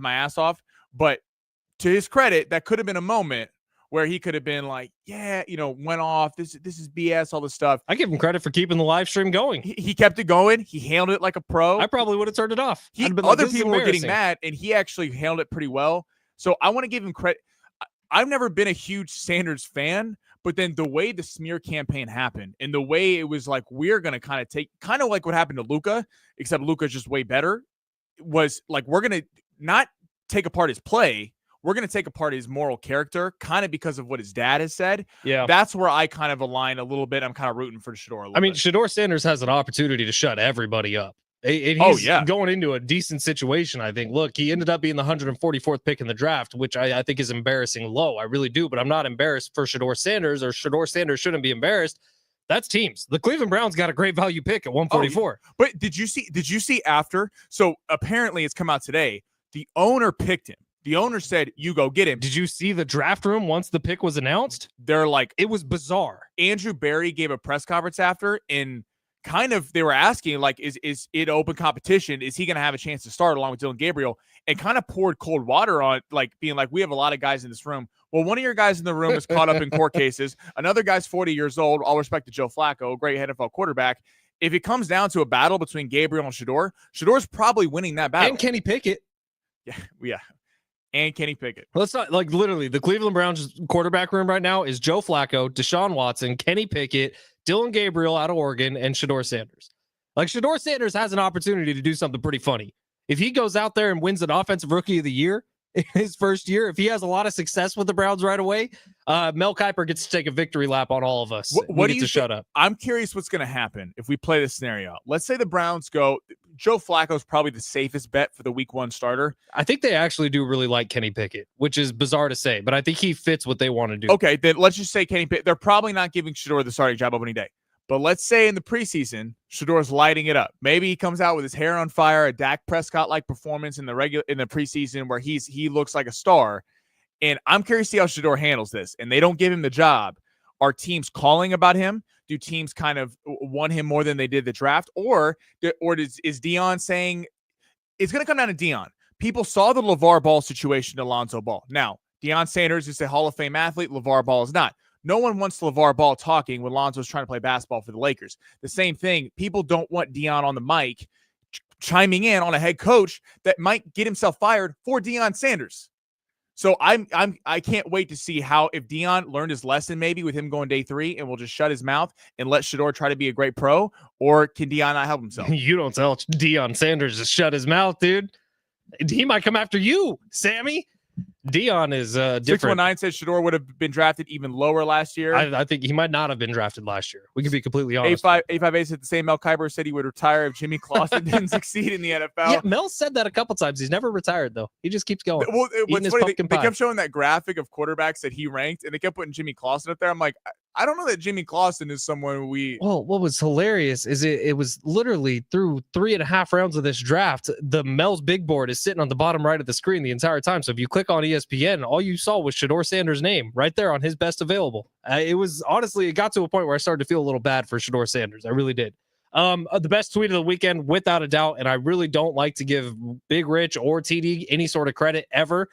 my ass off. But to his credit, that could have been a moment where he could have been like, yeah, went off. This is BS, all this stuff. I give him credit for keeping the live stream going. He kept it going. He handled it like a pro. I probably would have turned it off. Other people were getting mad, and he actually handled it pretty well. So I want to give him credit. I've never been a huge Sanders fan, but then the way the smear campaign happened and the way it was like, we're going to kind of like what happened to Luka, except Luka's just way better, was like, we're going to not take apart his play. We're going to take apart his moral character kind of because of what his dad has said. Yeah. That's where I kind of align a little bit. I'm kind of rooting for Shedeur a little bit. Shedeur Sanders has an opportunity to shut everybody up. He's going into a decent situation, I think. Look, he ended up being the 144th pick in the draft, which I think is embarrassing low. I really do, but I'm not embarrassed for Shedeur Sanders, or Shedeur Sanders shouldn't be embarrassed. That's teams. The Cleveland Browns got a great value pick at 144. But did you see after? So apparently it's come out today. The owner picked him. The owner said, you go get him. Did you see the draft room once the pick was announced? They're like, it was bizarre. Andrew Berry gave a press conference after, and kind of they were asking, like, is it open competition? Is he going to have a chance to start along with Dylan Gabriel? And kind of poured cold water on, like, being like, we have a lot of guys in this room. Well, one of your guys in the room is caught up in court cases. Another guy's 40 years old. All respect to Joe Flacco, great NFL quarterback. If it comes down to a battle between Gabriel and Shedeur, Shedeur's probably winning that battle. And Kenny Pickett. Yeah. And Kenny Pickett. Let's not, like, literally the Cleveland Browns quarterback room right now is Joe Flacco, Deshaun Watson, Kenny Pickett, Dylan Gabriel out of Oregon, and Shedeur Sanders. Like, Shedeur Sanders has an opportunity to do something pretty funny. If he goes out there and wins an offensive rookie of the year in his first year, if he has a lot of success with the Browns right away, Mel Kiper gets to take a victory lap on all of us. What do you shut up? I'm curious what's going to happen if we play this scenario. Let's say the Browns go, Joe Flacco's probably the safest bet for the week 1 starter. I think they actually do really like Kenny Pickett, which is bizarre to say, but I think he fits what they want to do. Okay, then let's just say Kenny Pickett. They're probably not giving Shedeur the starting job opening day. But let's say in the preseason, Shedeur's lighting it up. Maybe he comes out with his hair on fire, a Dak Prescott-like performance in the preseason where he looks like a star. And I'm curious to see how Shedeur handles this. And they don't give him the job. Are teams calling about him? Do teams kind of want him more than they did the draft? Or is Deion saying it's going to come down to Deion? People saw the LeVar Ball situation to Lonzo Ball. Now, Deion Sanders is a Hall of Fame athlete. LeVar Ball is not. No one wants LeVar Ball talking when Lonzo's trying to play basketball for the Lakers. The same thing. People don't want Deion on the mic chiming in on a head coach that might get himself fired for Deion Sanders. So I can't wait to see how, if Deion learned his lesson maybe with him going day 3 and will just shut his mouth and let Shedeur try to be a great pro, or can Deion not help himself? You don't tell Deion Sanders to shut his mouth, dude. He might come after you, Sammy. Dion is different. 619 says Shador would have been drafted even lower last year. I think he might not have been drafted last year. We can be completely honest. 858 said the same. Mel Kiper said he would retire if Jimmy Clausen didn't succeed in the NFL. Yeah, Mel said that a couple times. He's never retired, though. He just keeps going. Well, what's funny, they kept showing that graphic of quarterbacks that he ranked, and they kept putting Jimmy Clausen up there. I'm like, I don't know that Jimmy Clausen is someone we... Well, what was hilarious is it was literally through 3.5 rounds of this draft, the Mel's big board is sitting on the bottom right of the screen the entire time. So if you click on ESPN, all you saw was Shador Sanders' name right there on his best available. It was honestly, it got to a point where I started to feel a little bad for Shador Sanders. I really did. The best tweet of the weekend, without a doubt, and I really don't like to give Big Rich or TD any sort of credit ever.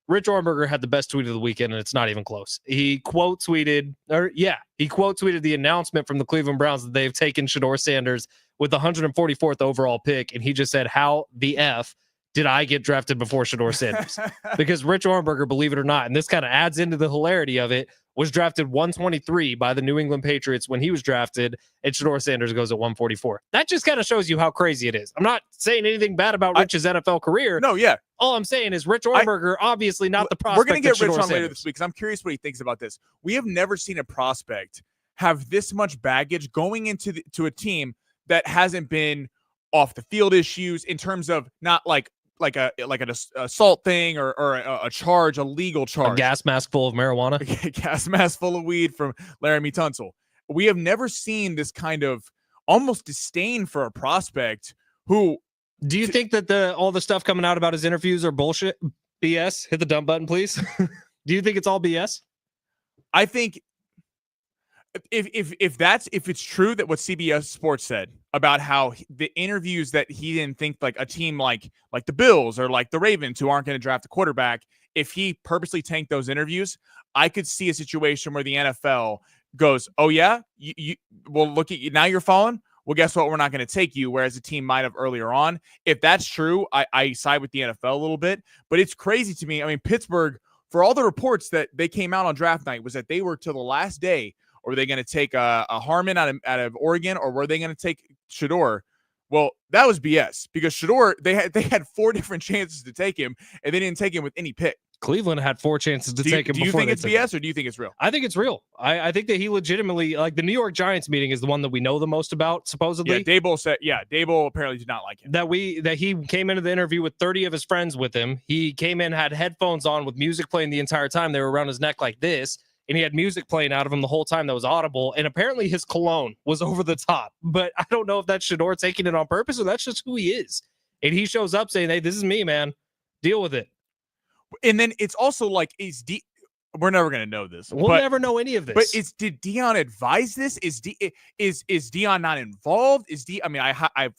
Rich Ornberger had the best tweet of the weekend, and it's not even close. He quote tweeted the announcement from the Cleveland Browns that they've taken Shador Sanders with the 144th overall pick, and he just said, "How the F did I get drafted before Shador Sanders?" Because Rich Ornberger, believe it or not, and this kind of adds into the hilarity of it, was drafted 123 by the New England Patriots when he was drafted, and Shador Sanders goes at 144. That just kind of shows you how crazy it is. I'm not saying anything bad about Rich's NFL career. No, yeah. All I'm saying is Rich Ornberger, obviously not the prospect. We're going to get Rich on Sanders. later this week because I'm curious what he thinks about this. We have never seen a prospect have this much baggage going into to a team that hasn't been off the field issues in terms of not like an assault thing or a charge, a legal charge. A gas mask full of marijuana. A gas mask full of weed from Laramie Tunsil. We have never seen this kind of almost disdain for a prospect who... Do you think that all the stuff coming out about his interviews are bullshit? BS? Hit the dump button, please. Do you think it's all BS? I think if it's true that what CBS Sports said about how the interviews that he didn't think like a team like the Bills or like the Ravens who aren't going to draft a quarterback, if he purposely tanked those interviews, I could see a situation where the NFL goes, "Oh yeah, you well look at you now, you're falling. Well, guess what? We're not going to take you," whereas the team might have earlier on. If that's true, I side with the NFL a little bit. But it's crazy to me. I mean, Pittsburgh, for all the reports that they came out on draft night, was that they were to the last day, or were they going to take a Harmon out of Oregon, or were they going to take Shador? Well, that was BS because Shador, they had 4 different chances to take him, and they didn't take him with any pick. Cleveland had 4 chances to take him. Do you think it's BS or do you think it's real? I think it's real. I think that he legitimately, like, the New York Giants meeting is the one that we know the most about, supposedly. Yeah, Dable apparently did not like him. That he came into the interview with 30 of his friends with him. He came in, had headphones on with music playing the entire time. They were around his neck like this, and he had music playing out of him the whole time that was audible. And apparently his cologne was over the top. But I don't know if that's Shador taking it on purpose or that's just who he is. And he shows up saying, "Hey, this is me, man. Deal with it." And then it's also like, we're never going to know this. We'll never know any of this. But did Dion advise this? Is Dion not involved? I'm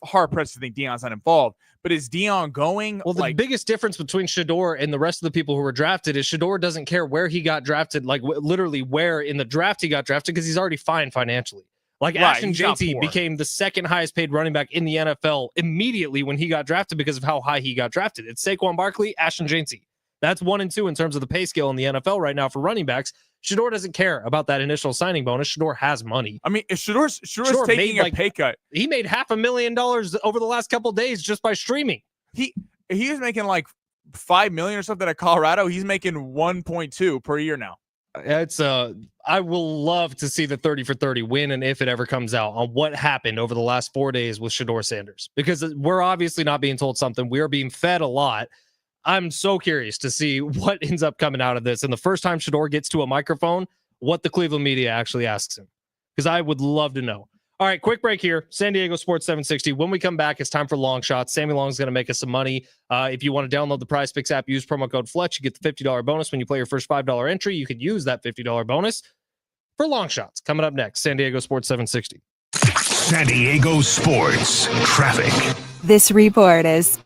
hard pressed to think Dion's not involved. But is Dion going? Well, the biggest difference between Shador and the rest of the people who were drafted is Shador doesn't care where he got drafted, like literally where in the draft he got drafted, because he's already fine financially. Like Ashton Jeanty became the second highest paid running back in the NFL immediately when he got drafted because of how high he got drafted. It's Saquon Barkley, Ashton Jeanty. That's 1 and 2 in terms of the pay scale in the NFL right now for running backs. Shador doesn't care about that initial signing bonus. Shador has money. I mean, if Shador's taking a pay cut. He made $500,000 over the last couple of days just by streaming. He was making like $5 million or something at Colorado. He's making 1.2 per year now. It's I will love to see the 30 for 30 win, and if it ever comes out, on what happened over the last 4 days with Shador Sanders, because we're obviously not being told something. We are being fed a lot. I'm so curious to see what ends up coming out of this. And the first time Shador gets to a microphone, what the Cleveland media actually asks him, because I would love to know. All right, quick break here. San Diego Sports 760. When we come back, it's time for long shots. Sammy Long's going to make us some money. If you want to download the Prize Picks app, use promo code Fletch. You get the $50 bonus when you play your first $5 entry. You could use that $50 bonus for long shots. Coming up next, San Diego Sports 760. San Diego Sports Traffic. This report is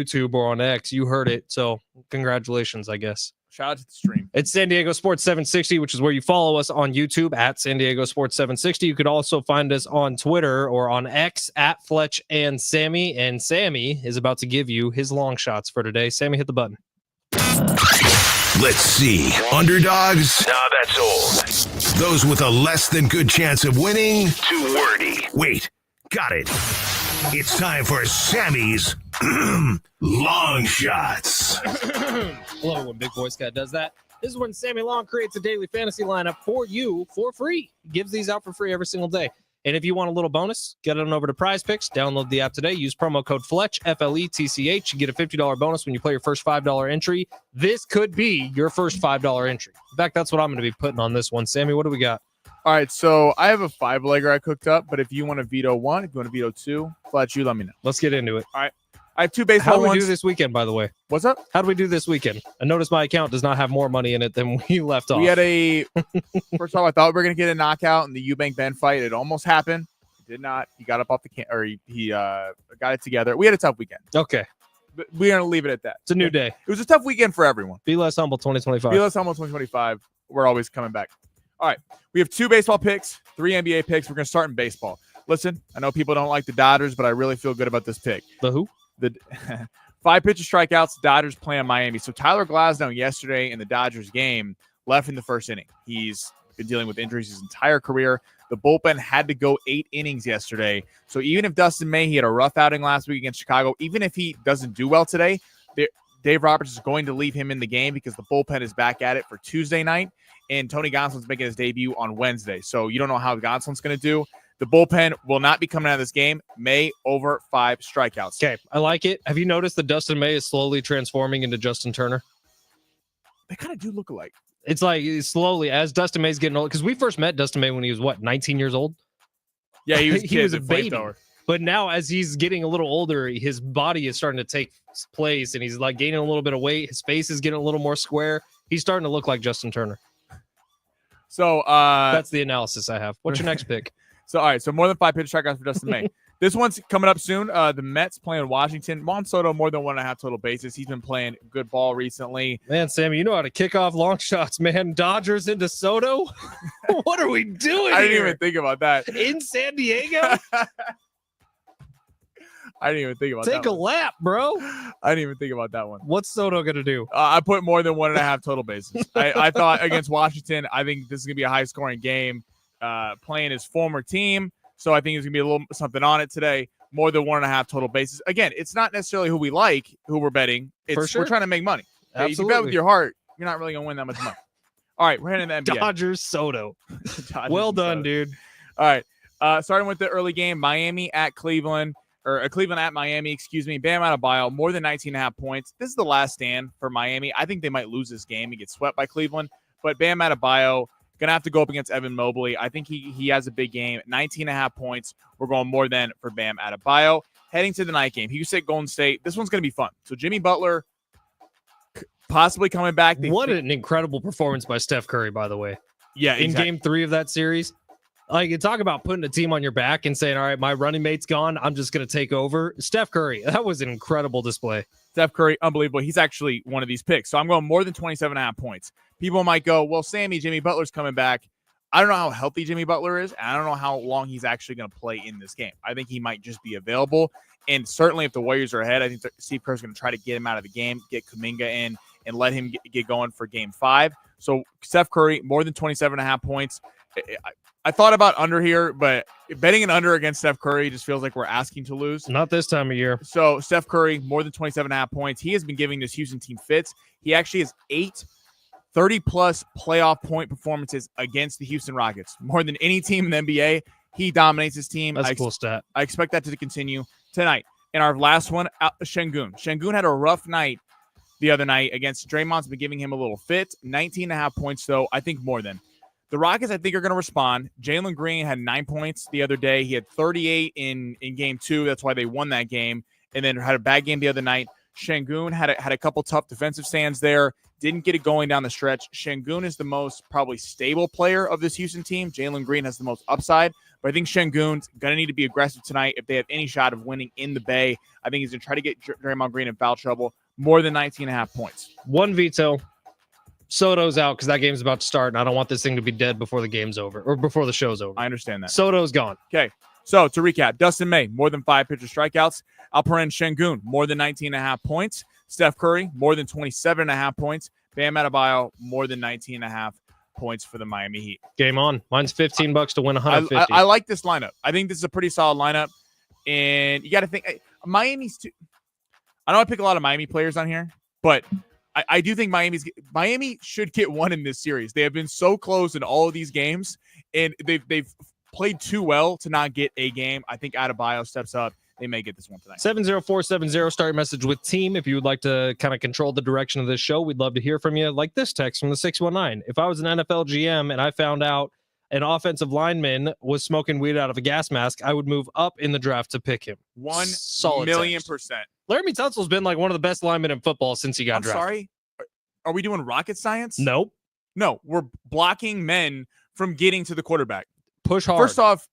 YouTube or on X, you heard it. So congratulations, I guess. Shout out to the stream. It's San Diego Sports 760, which is where you follow us on YouTube at San Diego Sports 760. You could also find us on Twitter or on X at Fletch and Sammy. And Sammy is about to give you his long shots for today. Sammy, hit the button. Let's see. Underdogs? Nah, that's old. Those with a less than good chance of winning? Too wordy. Wait, got it. It's time for Sammy's long shots. Hello, when Big Boy Scout does that. This is when Sammy Long creates a daily fantasy lineup for you for free. He gives these out for free every single day. And if you want a little bonus, get on over to Prize Picks. Download the app today. Use promo code Fletch, FLETCH. You get a $50 bonus when you play your first $5 entry. This could be your first $5 entry. In fact, that's what I'm going to be putting on this one. Sammy, what do we got? All right, so I have a 5-legger I cooked up, but if you want to veto one, if you want to veto two, Fletch, you let me know. Let's get into it. All right. I have two baseball How do we ones. do this weekend, by the way? What's up? How do we do this weekend? I noticed my account does not have more money in it than we left off. We had first of all, I thought we were going to get a knockout in the Eubank Ben fight. It almost happened. It did not. He got up off the he got it together. We had a tough weekend. Okay. But we're going to leave it at that. It's a new day. It was a tough weekend for everyone. Be less humble 2025. Be less humble 2025. We're always coming back. All right. We have 2 baseball picks, 3 NBA picks. We're going to start in baseball. Listen, I know people don't like the Dodgers, but I really feel good about this pick. The who? The 5 pitcher strikeouts, Dodgers playing Miami. So Tyler Glasnow yesterday in the Dodgers game left in the first inning. He's been dealing with injuries his entire career. The bullpen had to go 8 innings yesterday. So even if Dustin May, he had a rough outing last week against Chicago, even if he doesn't do well today, Dave Roberts is going to leave him in the game because the bullpen is back at it for Tuesday night. And Tony Gonsolin's making his debut on Wednesday. So you don't know how Gonsolin's going to do. The bullpen will not be coming out of this game. May over 5 strikeouts. Okay, I like it. Have you noticed that Dustin May is slowly transforming into Justin Turner? They kind of do look alike. It's like slowly as Dustin May's getting old. Because we first met Dustin May when he was, 19 years old? Yeah, he was, he was a baby. But now as he's getting a little older, his body is starting to take place and he's like gaining a little bit of weight. His face is getting a little more square. He's starting to look like Justin Turner. So that's the analysis I have. What's your next pick? So, all right. So more than 5 pitch strikeouts for Dustin May. This one's coming up soon. The Mets playing Washington. Juan Soto, more than 1.5 total bases. He's been playing good ball recently. Man, Sammy, you know how to kick off long shots, man. Dodgers into Soto? What are we doing I didn't here? even think about that. In San Diego? I didn't even think about that. Take a lap, bro. I didn't even think about that one. What's Soto going to do? I put more than 1.5 total bases. I thought against Washington, I think this is going to be a high-scoring game. Playing his former team. So I think there's going to be a little something on it today. More than 1.5 total bases. Again, it's not necessarily who we like, who we're betting. It's For sure. We're trying to make money. Absolutely. If you bet with your heart, you're not really going to win that much money. All right, we're heading to the NBA. Dodgers Soto. Dodgers well done, Soto. dude. All right. Starting with the early game, Miami at Cleveland. Or Cleveland at Miami, excuse me. Bam Adebayo, more than 19.5 points. This is the last stand for Miami. I think they might lose this game and get swept by Cleveland. But Bam Adebayo going to have to go up against Evan Mobley. I think he has a big game. 19.5 points. We're going more than for Bam Adebayo. Heading to the night game, Houston at Golden State. This one's going to be fun. So Jimmy Butler possibly coming back. What an incredible performance by Steph Curry, by the way. Yeah, in Game 3 of that series. Like, you talk about putting a team on your back and saying, all right, my running mate's gone. I'm just going to take over. Steph Curry, that was an incredible display. Steph Curry, unbelievable. He's actually one of these picks. So I'm going more than 27.5 points. People might go, well, Sammy, Jimmy Butler's coming back. I don't know how healthy Jimmy Butler is, and I don't know how long he's actually going to play in this game. I think he might just be available. And certainly if the Warriors are ahead, I think Steve Kerr's going to try to get him out of the game, get Kuminga in, and let him get going for Game 5. So Steph Curry, more than 27.5 points. I thought about under here, but betting an under against Steph Curry just feels like we're asking to lose. Not this time of year. So Steph Curry, more than 27.5 points. He has been giving this Houston team fits. He actually has 8 30-plus playoff point performances against the Houston Rockets. More than any team in the NBA. He dominates his team. That's a cool stat. I expect that to continue tonight. And our last one, Şengün. Şengün had a rough night the other night against Draymond's been giving him a little fit. 19.5 points, though. I think more than. The Rockets, I think, are going to respond. Jalen Green had 9 points the other day. He had 38 in Game 2. That's why they won that game. And then had a bad game the other night. Şengün had a couple tough defensive stands there. Didn't get it going down the stretch. Şengün is the most probably stable player of this Houston team. Jalen Green has the most upside. But I think Şengün's going to need to be aggressive tonight if they have any shot of winning in the Bay. I think he's going to try to get Draymond Green in foul trouble. More than 19.5 points. One veto. Soto's out because that game's about to start, and I don't want this thing to be dead before the game's over or before the show's over. I understand that. Soto's gone. Okay. So to recap, Dustin May, more than 5 pitcher strikeouts. Alperen Şengün, more than 19.5 points. Steph Curry, more than 27.5 points. Bam Adebayo, more than 19.5 points for the Miami Heat. Game on. Mine's $15 to win 150. I like this lineup. I think this is a pretty solid lineup. And you got to think, Miami's too. I know I pick a lot of Miami players on here, but I do think Miami should get one in this series. They have been so close in all of these games, and they've played too well to not get a game. I think Adebayo steps up. They may get this one tonight. 70470, start your message with team. If you would like to kind of control the direction of this show, we'd love to hear from you. Like this text from the 619. If I was an NFL GM and I found out an offensive lineman was smoking weed out of a gas mask, I would move up in the draft to pick him. 1,000,000%. Laramie Tunsil's been like one of the best linemen in football since he got drafted. Sorry? Are we doing rocket science? Nope. No, we're blocking men from getting to the quarterback. Push hard. First off,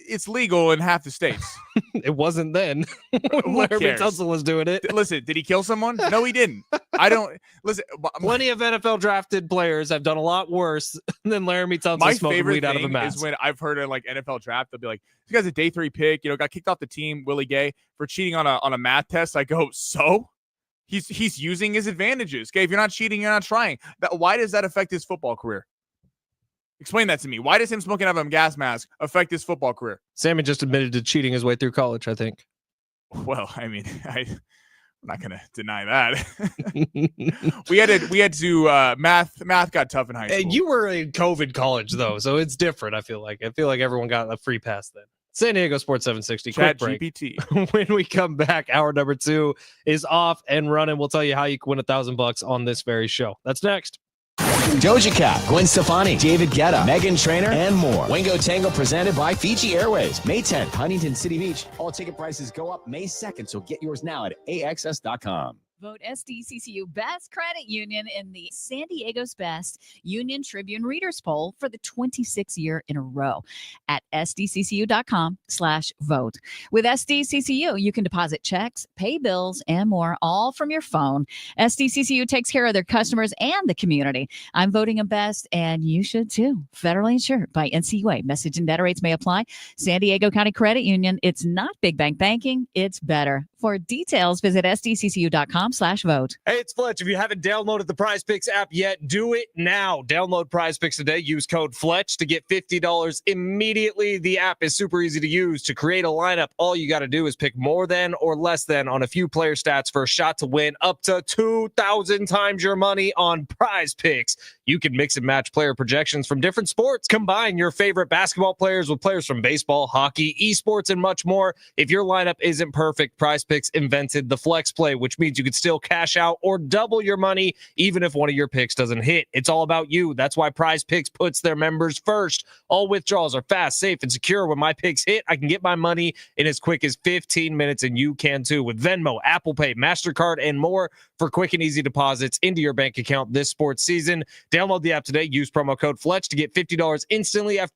it's legal in half the states. It wasn't then. Laramie Tunsil was doing it. Listen, did he kill someone? No, he didn't. I don't listen. Plenty of NFL drafted players have done a lot worse than Laramie Tunsil smoking weed out of a mask. Is when I've heard of like NFL draft, they'll be like, "This guy's a day 3 pick. Got kicked off the team, Willie Gay, for cheating on a math test." I go, so he's using his advantages. Okay, if you're not cheating, you're not trying. Why does that affect his football career? Explain that to me. Why does him smoking out of a gas mask affect his football career? Sammy just admitted to cheating his way through college, I think. Well, I mean, I'm not going to deny that. we had to math got tough in high school. You were in COVID college though, so it's different. I feel like everyone got a free pass then. San Diego Sports 760. Quick break. GPT. When we come back, hour number 2 is off and running. We'll tell you how you can win $1,000 on this very show. That's next. Doja Cat, Gwen Stefani, David Guetta, Meghan Trainor, and more. Wingo Tango presented by Fiji Airways. May 10th, Huntington City Beach. All ticket prices go up May 2nd, so get yours now at AXS.com. Vote SDCCU Best Credit Union in the San Diego's Best Union Tribune Readers Poll for the 26th year in a row at sdccu.com/vote. With SDCCU, you can deposit checks, pay bills, and more, all from your phone. SDCCU takes care of their customers and the community. I'm voting them best, and you should too. Federally insured by NCUA. Message and data rates may apply. San Diego County Credit Union. It's not big bank banking. It's better. For details, visit sdccu.com/vote. Hey, it's Fletch. If you haven't downloaded the Prize Picks app yet, do it now. Download Prize Picks today. Use code Fletch to get $50 immediately. The app is super easy to use. To create a lineup, all you got to do is pick more than or less than on a few player stats for a shot to win up to 2,000 times your money on Prize Picks. You can mix and match player projections from different sports. Combine your favorite basketball players with players from baseball, hockey, esports, and much more. If your lineup isn't perfect, Prize Picks invented the flex play, which means you could still cash out or double your money even if one of your picks doesn't hit. It's all about you. That's why Prize Picks puts their members first. All withdrawals are fast, safe, and secure. When my picks hit, I can get my money in as quick as 15 minutes, and you can too with Venmo, Apple Pay, MasterCard, and more for quick and easy deposits into your bank account this sports season. Download the app today. Use promo code Fletch to get $50 instantly after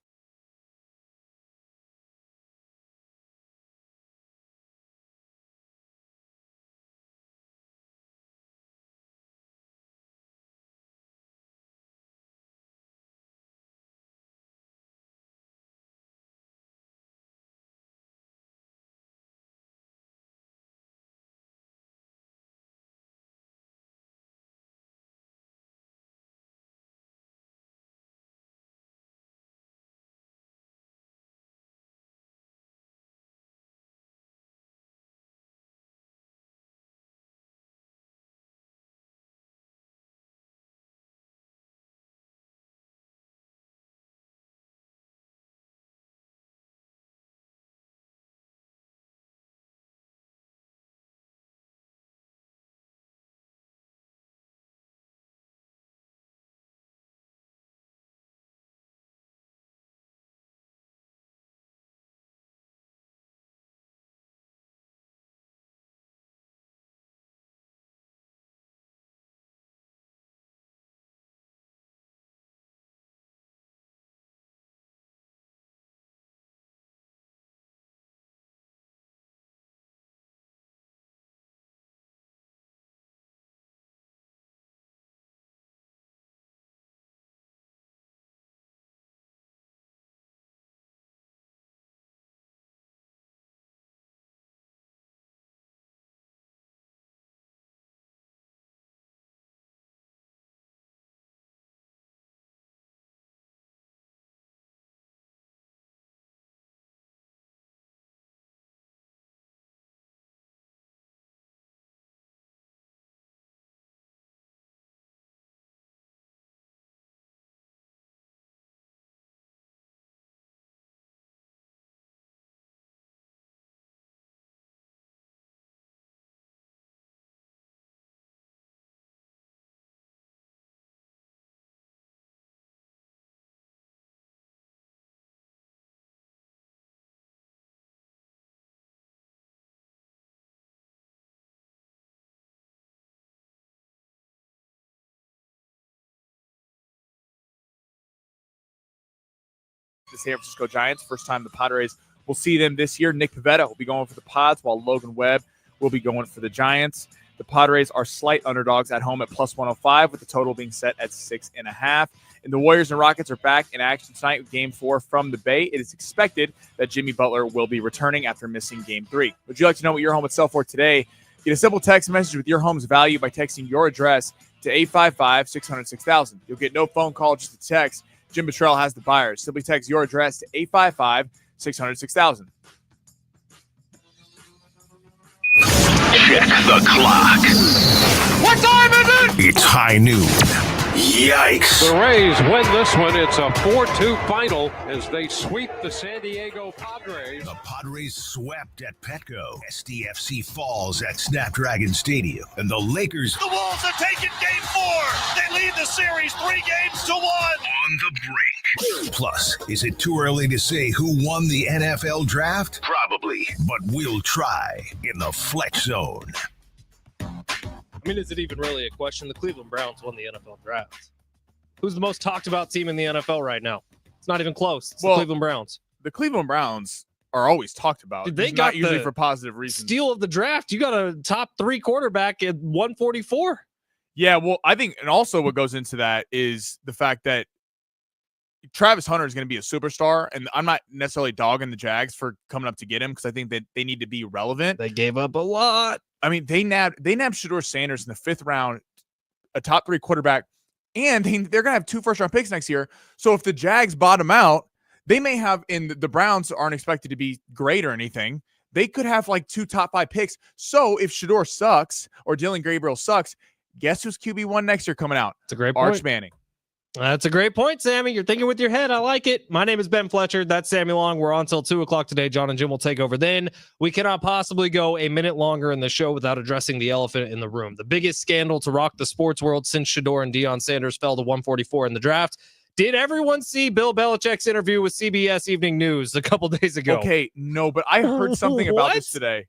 the San Francisco Giants. First time the Padres will see them this year. Nick Pivetta will be going for the Pods, while Logan Webb will be going for the Giants. The Padres are slight underdogs at home at plus 105, with the total being set at 6.5. And the Warriors and Rockets are back in action tonight with Game 4 from the Bay. It is expected that Jimmy Butler will be returning after missing Game 3. Would you like to know what your home would sell for today? Get a simple text message with your home's value by texting your address to 855-600-6000. You'll get no phone call, just a text. Jim Buttrell has the buyers. Simply text your address to 855-600-6000. Check the clock. What time is it? It's high noon. Yikes. The Rays win this one. It's a 4-2 final as they sweep the San Diego Padres. The Padres swept at Petco. SDFC falls at Snapdragon Stadium. And the Lakers... The Wolves have taken Game 4. They lead the series 3-1. On the brink. Plus, is it too early to say who won the NFL draft? Probably. But we'll try in the Fletch Zone. I mean, is it even really a question? The Cleveland Browns won the NFL draft. Who's the most talked about team in the NFL right now? It's not even close. It's the Cleveland Browns. The Cleveland Browns are always talked about. Dude, they got got usually the for positive reasons. Steal of the draft. You got a top 3 quarterback at 144. Yeah, well, I think, and also what goes into that is the fact that Travis Hunter is going to be a superstar, and I'm not necessarily dogging the Jags for coming up to get him because I think that they need to be relevant. They gave up a lot. I mean, they nabbed Shedeur Sanders in the 5th round, a top 3 quarterback, and they're going to have 2 first-round picks next year. So if the Jags bottom out, they may have, and the Browns aren't expected to be great or anything, they could have like 2 top 5 picks. So if Shedeur sucks or Dylan Gabriel sucks, guess who's QB1 next year coming out? It's a great point. Arch Manning. That's a great point, Sammy. You're thinking with your head. I like it. My name is Ben Fletcher. That's Sammy Long. We're on till 2 o'clock today. John and Jim will take over then. We cannot possibly go a minute longer in the show without addressing the elephant in the room. The biggest scandal to rock the sports world since Shedeur and Deion Sanders fell to 144 in the draft. Did everyone see Bill Belichick's interview with CBS Evening News a couple days ago? Okay, no, but I heard something about this today.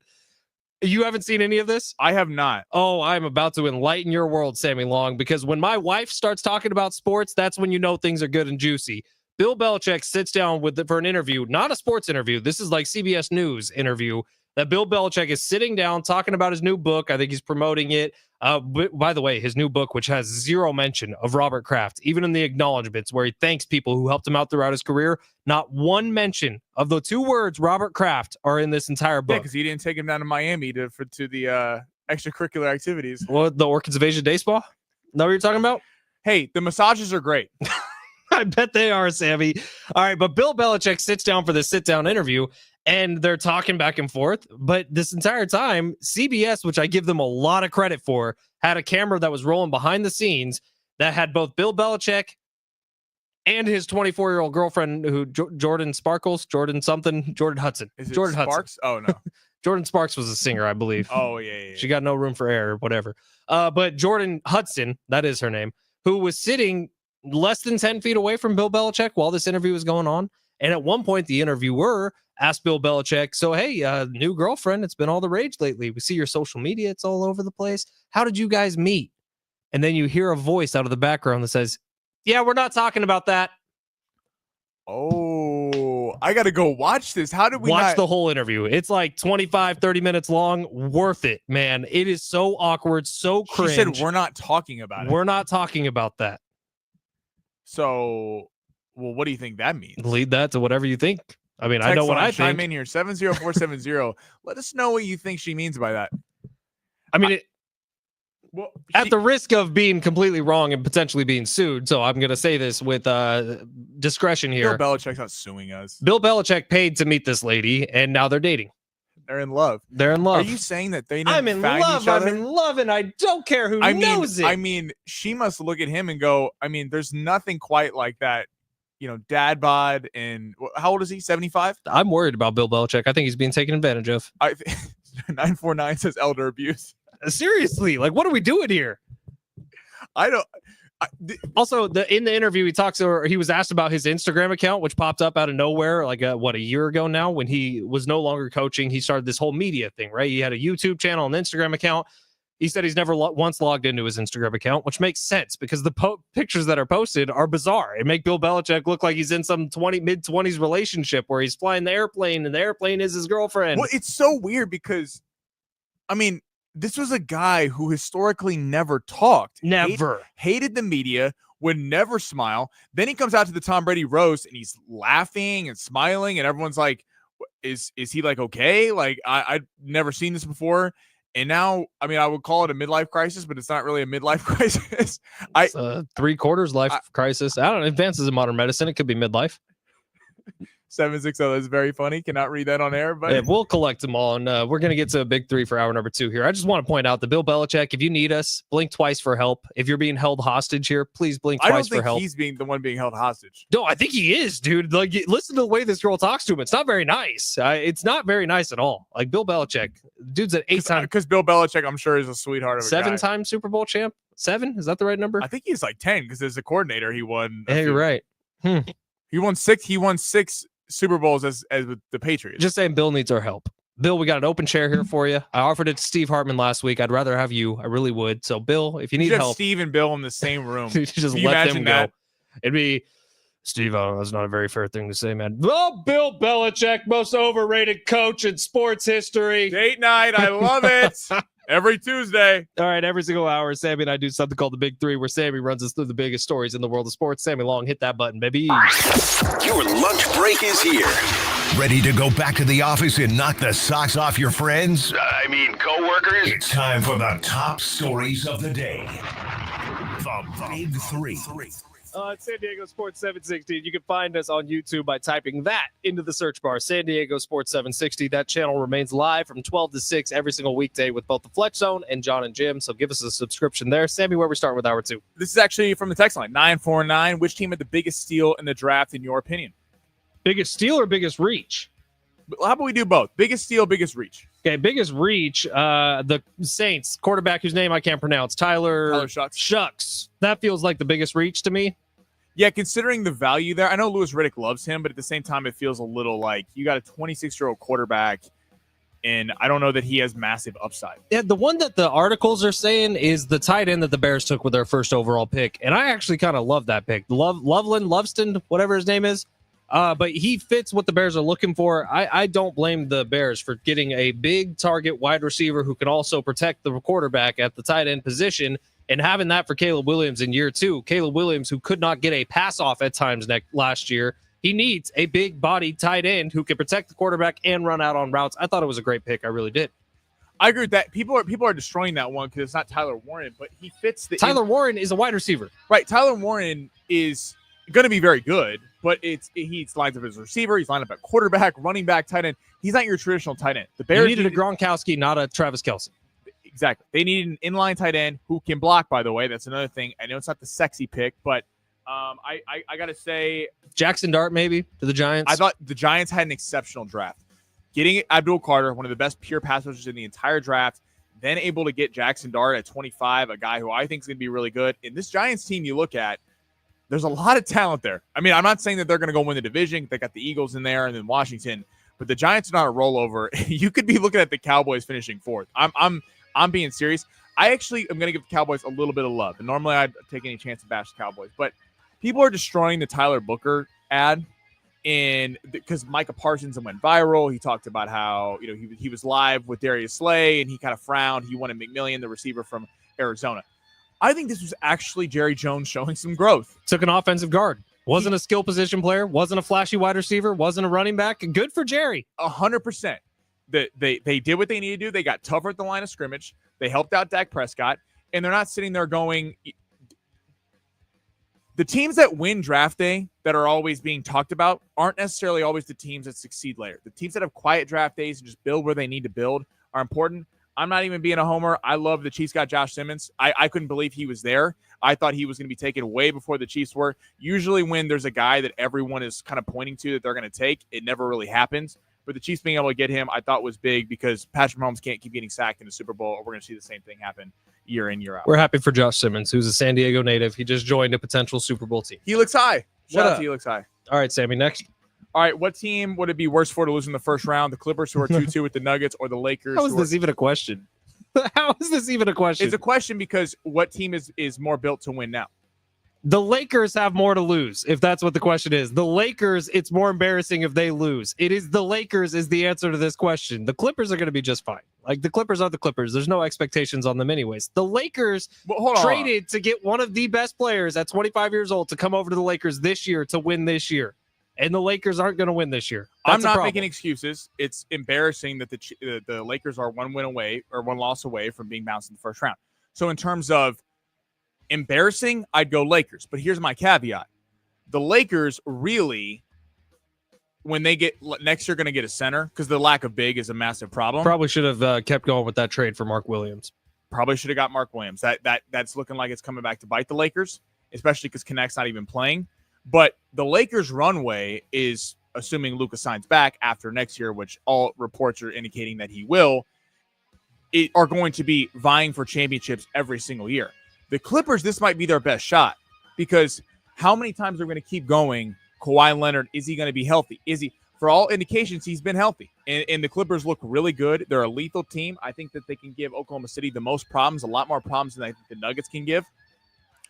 You haven't seen any of this? I have not. Oh, I'm about to enlighten your world, Sammy Long, because when my wife starts talking about sports, that's when you know things are good and juicy. Bill Belichick sits down for an interview, not a sports interview. This is like CBS News interview that Bill Belichick is sitting down talking about his new book. I think he's promoting it. By the way, his new book, which has 0 mention of Robert Kraft, even in the acknowledgments where he thanks people who helped him out throughout his career, not 1 mention of the 2 words Robert Kraft are in this entire book. Yeah, because he didn't take him down to Miami to the extracurricular activities. What, the Orchids of Asia Day Spa? Know what you're talking about? Hey, the massages are great. I bet they are, Sammy. All right, but Bill Belichick sits down for this sit-down interview, and they're talking back and forth. But this entire time, CBS, which I give them a lot of credit for, had a camera that was rolling behind the scenes that had both Bill Belichick and his 24-year-old girlfriend, Jordan Hudson. Is it Jordan Sparks? Hudson. Oh, no. Jordan Sparks was a singer, I believe. Oh, yeah. She got no room for error, whatever. But Jordan Hudson, that is her name, who was sitting less than 10 feet away from Bill Belichick while this interview was going on. And at one point, the interviewer asked Bill Belichick, so, hey, new girlfriend, it's been all the rage lately. We see your social media. It's all over the place. How did you guys meet? And then you hear a voice out of the background that says, yeah, we're not talking about that. Oh, I got to go watch this. How did we watch the whole interview? It's like 25, 30 minutes long. Worth it, man. It is so awkward, so cringe. She said, we're not talking about it. We're not talking about that. So, well, what do you think that means? Lead that to whatever you think. I mean, Text I know what I chime think. in here, 70470. Let us know what you think she means by that. I mean, at the risk of being completely wrong and potentially being sued, so I'm going to say this with discretion here. Bill Belichick's not suing us. Bill Belichick paid to meet this lady, and now they're dating. They're in love. They're in love. Are you saying that they didn't I'm in find love. each other? I'm in love, and I don't care who knows it. I mean, she must look at him and go, I mean, there's nothing quite like that. You know, dad bod, and how old is he? 75? I'm worried about Bill Belichick. I think he's being taken advantage of. 949 says elder abuse. Seriously, like, what are we doing here? Also, in the interview, he was asked about his Instagram account, which popped up out of nowhere, like a year ago now, when he was no longer coaching. He started this whole media thing, right? He had a YouTube channel, an Instagram account. He said he's never once logged into his Instagram account, which makes sense because the pictures that are posted are bizarre. It make Bill Belichick look like he's in some mid-20s relationship where he's flying the airplane and the airplane is his girlfriend. Well, it's so weird because, I mean, this was a guy who historically never talked. Never. Hated the media, would never smile. Then he comes out to the Tom Brady roast and he's laughing and smiling and everyone's like, is he like okay? Like I'd never seen this before. And now, I mean, I would call it a midlife crisis, but it's not really a midlife crisis. It's a 3/4 life crisis. I don't know. Advances in modern medicine. It could be midlife. 760. That's very funny. Cannot read that on air, but yeah, we'll collect them all. And we're going to get to a big three for hour number 2 here. I just want to point out that Bill Belichick, if you need us, blink twice for help. If you're being held hostage here, please blink twice for help. I don't think he's being the one being held hostage. No, I think he is, dude. Like, listen to the way this girl talks to him. It's not very nice. It's not very nice at all. Like, Bill Belichick, dude's an 8-time. Because Bill Belichick, I'm sure, is a sweetheart of a 7-time Super Bowl champ. 7? Is that the right number? I think he's like 10 because as a coordinator, he won. Yeah, you're right. He won 6. He won 6 Super Bowls as with the Patriots. Just saying Bill needs our help. Bill, we got an open chair here for you. I offered it to Steve Hartman last week. I'd rather have you. I really would. So, Bill, if you need help. Steve and Bill in the same room. You just let them go. It'd be, Steve, that's not a very fair thing to say, man. Oh, Bill Belichick, most overrated coach in sports history. Date night. I love it. Every Tuesday. All right, every single hour, Sammy and I do something called the Big Three, where Sammy runs us through the biggest stories in the world of sports. Sammy Long, hit that button, baby. Your lunch break is here. Ready to go back to the office and knock the socks off your friends? I mean, coworkers? It's time for the top stories of the day. The Big Three. It's San Diego Sports 760. You can find us on YouTube by typing that into the search bar. San Diego Sports 760. That channel remains live from 12 to 6 every single weekday with both the Fletch Zone and John and Jim. So give us a subscription there. Sammy, where we starting with hour 2? This is actually from the text line, 949. Which team had the biggest steal in the draft, in your opinion? Biggest steal or biggest reach? How about we do both? Biggest steal, biggest reach. Okay, biggest reach, the Saints quarterback whose name I can't pronounce, Tyler Shucks. That feels like the biggest reach to me. Yeah, considering the value there, I know Louis Riddick loves him, but at the same time, it feels a little like you got a 26-year-old quarterback, and I don't know that he has massive upside. Yeah, the one that the articles are saying is the tight end that the Bears took with their first overall pick, and I actually kind of love that pick. Loveston, whatever his name is. But he fits what the Bears are looking for. I don't blame the Bears for getting a big target wide receiver who can also protect the quarterback at the tight end position and having that for Caleb Williams in year 2. Caleb Williams, who could not get a pass off at times last year, he needs a big body tight end who can protect the quarterback and run out on routes. I thought it was a great pick. I really did. I agree with that. People are destroying that one because it's not Tyler Warren, but he fits the. Tyler Warren is a wide receiver, right? Tyler Warren is going to be very good, but he's lined up as a receiver. He's lined up at quarterback, running back, tight end. He's not your traditional tight end. The Bears needed a Gronkowski, not a Travis Kelce. Exactly. They need an inline tight end who can block, by the way. That's another thing. I know it's not the sexy pick, but I got to say. Jackson Dart, maybe, to the Giants. I thought the Giants had an exceptional draft. Getting Abdul Carter, one of the best pure pass rushers in the entire draft, then able to get Jackson Dart at 25, a guy who I think is going to be really good. In this Giants team you look at, there's a lot of talent there. I mean, I'm not saying that they're going to go win the division. They got the Eagles in there and then Washington, but the Giants are not a rollover. You could be looking at the Cowboys finishing 4th. I'm being serious. I actually am going to give the Cowboys a little bit of love. And normally I'd take any chance to bash the Cowboys. But people are destroying the Tyler Booker ad because Micah Parsons went viral. He talked about how he was live with Darius Slay and he kind of frowned. He wanted McMillian, the receiver from Arizona. I think this was actually Jerry Jones showing some growth. Took an offensive guard. Wasn't a skill position player. Wasn't a flashy wide receiver. Wasn't a running back. Good for Jerry. 100%. They did what they needed to do. They got tougher at the line of scrimmage. They helped out Dak Prescott, and they're not sitting there going. The teams that win draft day that are always being talked about aren't necessarily always the teams that succeed later. The teams that have quiet draft days and just build where they need to build are important. I'm not even being a homer. I love the Chiefs got Josh Simmons. I couldn't believe he was there. I thought he was going to be taken way before the Chiefs were. Usually when there's a guy that everyone is kind of pointing to that they're going to take, it never really happens. But the Chiefs being able to get him, I thought was big because Patrick Mahomes can't keep getting sacked in the Super Bowl, or we're going to see the same thing happen year in, year out. We're happy for Josh Simmons, who's a San Diego native. He just joined a potential Super Bowl team. He looks high. Shout out to he looks high. All right, Sammy, next. All right, what team would it be worse for to lose in the first round? The Clippers, who are 2-2 with the Nuggets, or the Lakers? How is this even a question? How is this even a question? It's a question because what team is more built to win now? The Lakers have more to lose, if that's what the question is. The Lakers, it's more embarrassing if they lose. It is the Lakers is the answer to this question. The Clippers are going to be just fine. Like, the Clippers are the Clippers. There's no expectations on them anyways. The Lakers traded to get one of the best players at 25 years old to come over to the Lakers this year to win this year. And the Lakers aren't going to win this year. I'm not making excuses. It's embarrassing that the Lakers are one win away or one loss away from being bounced in the first round. So in terms of embarrassing, I'd go Lakers. But here's my caveat. The Lakers really, when they get next year, going to get a center because the lack of big is a massive problem. Probably should have kept going with that trade for Mark Williams. Probably should have got Mark Williams. That's looking like it's coming back to bite the Lakers, especially because Connect's not even playing. But the Lakers' runway is, assuming Luka signs back after next year, which all reports are indicating that he will, are going to be vying for championships every single year. The Clippers, this might be their best shot because how many times are we going to keep going? Kawhi Leonard, is he going to be healthy? Is he? For all indications, he's been healthy. And the Clippers look really good. They're a lethal team. I think that they can give Oklahoma City the most problems, a lot more problems than I think the Nuggets can give.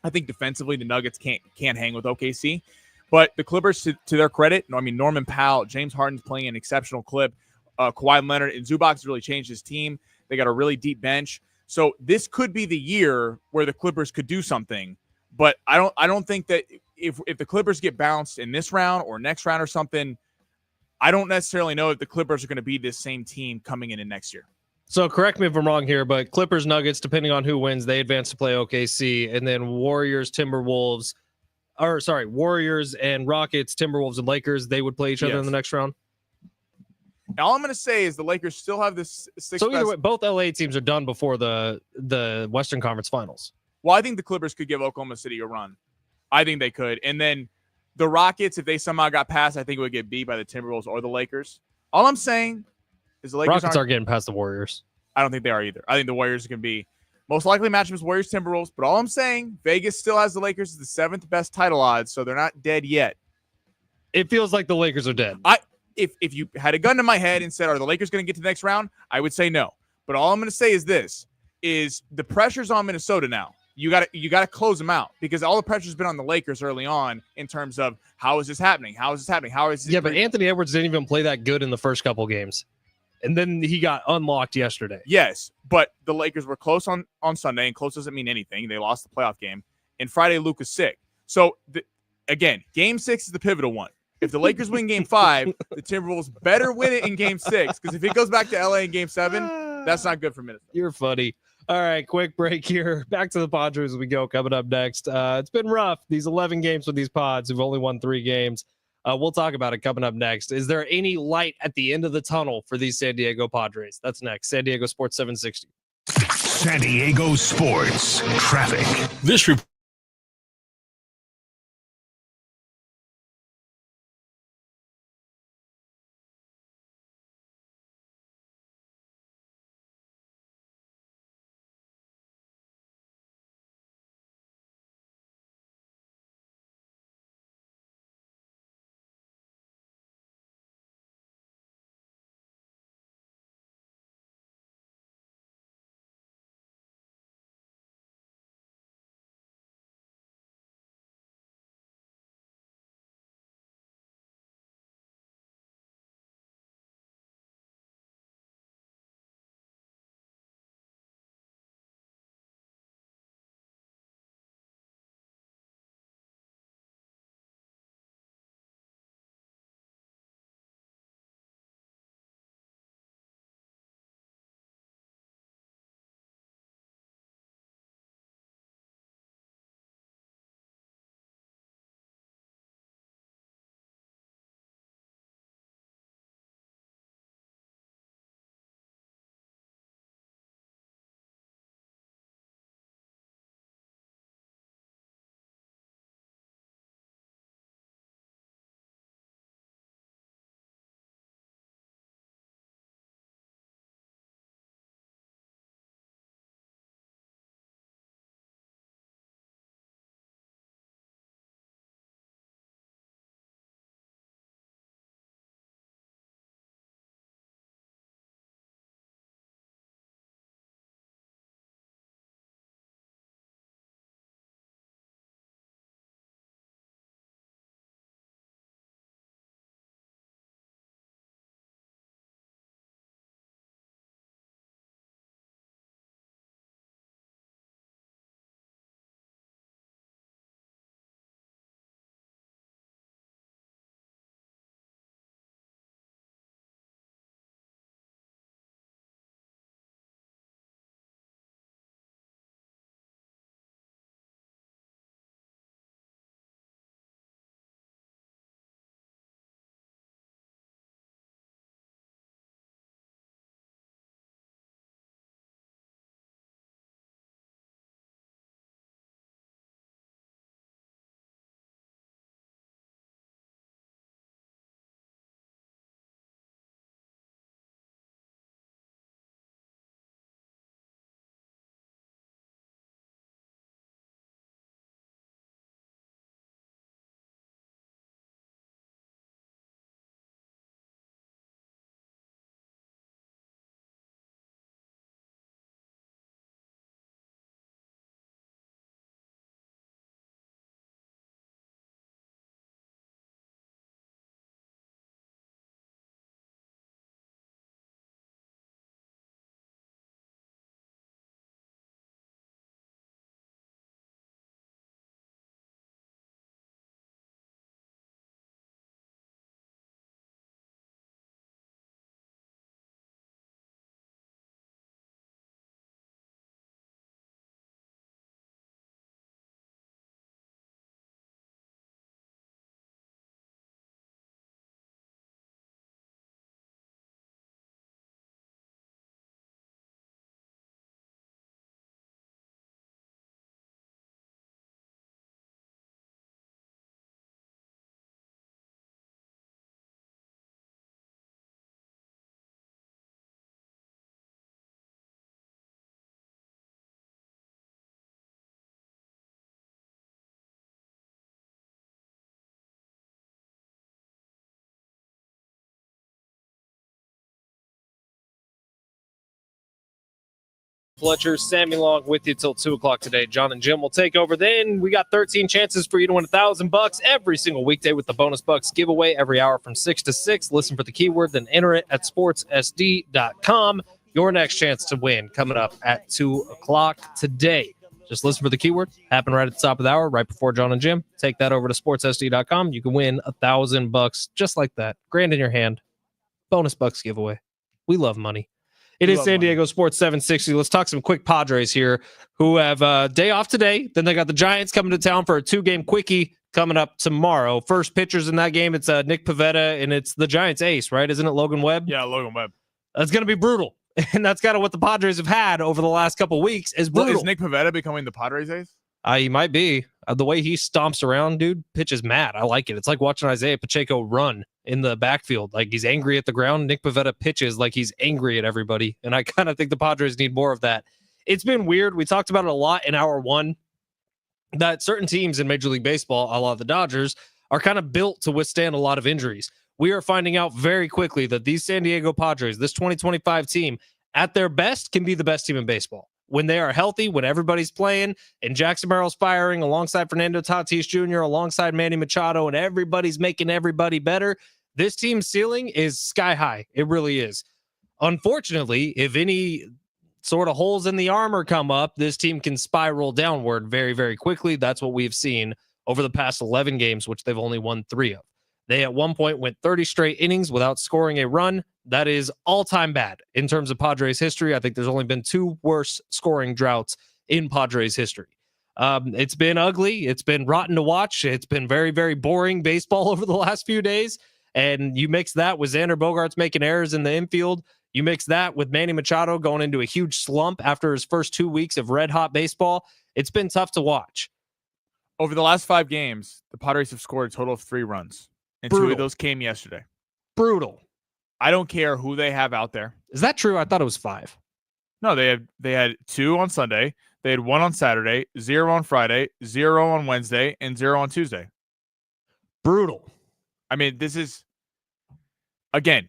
I think defensively, the Nuggets can't hang with OKC. But the Clippers, to their credit, I mean, Norman Powell, James Harden's playing an exceptional clip. Kawhi Leonard and Zubac's really changed his team. They got a really deep bench. So this could be the year where the Clippers could do something. But I don't think that if the Clippers get bounced in this round or next round or something, I don't necessarily know if the Clippers are going to be this same team coming in next year. So correct me if I'm wrong here, but Clippers, Nuggets, depending on who wins, they advance to play OKC, and then Warriors, Warriors and Rockets, Timberwolves, and Lakers, they would play each other in the next round. Now, all I'm going to say is the Lakers still have this sixth. So either way, both LA teams are done before the Western Conference Finals. Well, I think the Clippers could give Oklahoma City a run. I think they could. And then the Rockets, if they somehow got past, I think it would get beat by the Timberwolves or the Lakers. All I'm saying is the Lakers Rockets are getting past the Warriors. I don't think they are either. I think the Warriors can be most likely matchups Warriors Timberwolves. But all I'm saying, Vegas still has the Lakers as the 7th best title odds, so they're not dead yet. It feels like the Lakers are dead. If you had a gun to my head and said, are the Lakers going to get to the next round? I would say no. But all I'm going to say is this, is the pressure's on Minnesota now. You got to close them out because all the pressure's been on the Lakers early on in terms of how is this happening? How is this happening? How is this? Yeah, but Anthony Edwards didn't even play that good in the first couple games. And then he got unlocked yesterday. Yes, but the Lakers were close on Sunday, and close doesn't mean anything. They lost the playoff game. And Friday, Luka's sick. So, again, Game 6 is the pivotal one. If the Lakers win Game 5, the Timberwolves better win it in Game 6 because if it goes back to LA in Game 7, that's not good for Minnesota. You're funny. All right, quick break here. Back to the Padres as we go. Coming up next. It's been rough, these 11 games with these Pods who've only won 3 games. We'll talk about it coming up next. Is there any light at the end of the tunnel for these San Diego Padres? That's next. San Diego Sports 760. San Diego Sports Traffic. This report. Fletcher, Sammy Long with you till 2 o'clock today. John and Jim will take over. Then we got 13 chances for you to win $1,000 every single weekday with the bonus bucks giveaway every hour from 6 to 6. Listen for the keyword, then enter it at sportssd.com. Your next chance to win coming up at 2 o'clock today. Just listen for the keyword. Happen right at the top of the hour, right before John and Jim. Take that over to sportssd.com. You can win $1,000 just like that. Grand in your hand. Bonus bucks giveaway. We love money. It is San Diego Sports 760. Let's talk some quick Padres here who have a day off today. Then they got the Giants coming to town for a 2-game quickie coming up tomorrow. First pitchers in that game, it's Nick Pivetta, and it's the Giants ace, right? Isn't it Logan Webb? Yeah, Logan Webb. That's going to be brutal. And that's kind of what the Padres have had over the last couple of weeks is brutal. Well, is Nick Pivetta becoming the Padres ace? He might be. The way he stomps around, dude, pitches mad. I like it. It's like watching Isaiah Pacheco run in the backfield. Like he's angry at the ground. Nick Pivetta pitches like he's angry at everybody. And I kind of think the Padres need more of that. It's been weird. We talked about it a lot in hour one that certain teams in Major League Baseball, a la the Dodgers, are kind of built to withstand a lot of injuries. We are finding out very quickly that these San Diego Padres, this 2025 team, at their best, can be the best team in baseball. When they are healthy, when everybody's playing, and Jackson Merrill's firing alongside Fernando Tatis Jr., alongside Manny Machado, and everybody's making everybody better, this team's ceiling is sky high. It really is. Unfortunately, if any sort of holes in the armor come up, this team can spiral downward very, very quickly. That's what we've seen over the past 11 games, which they've only won 3 of. They at one point went 30 straight innings without scoring a run. That is all-time bad in terms of Padres history. I think there's only been 2 worse scoring droughts in Padres history. It's been ugly. It's been rotten to watch. It's been very, very boring baseball over the last few days. And you mix that with Xander Bogaerts making errors in the infield. You mix that with Manny Machado going into a huge slump after his first 2 weeks of red-hot baseball. It's been tough to watch. Over the last 5 games, the Padres have scored a total of 3 runs. And Brutal. 2 of those came yesterday. Brutal. I don't care who they have out there. Is that true? I thought it was 5. No, they had 2 on Sunday. They had 1 on Saturday, 0 on Friday, 0 on Wednesday, and 0 on Tuesday. Brutal. I mean, this is, again,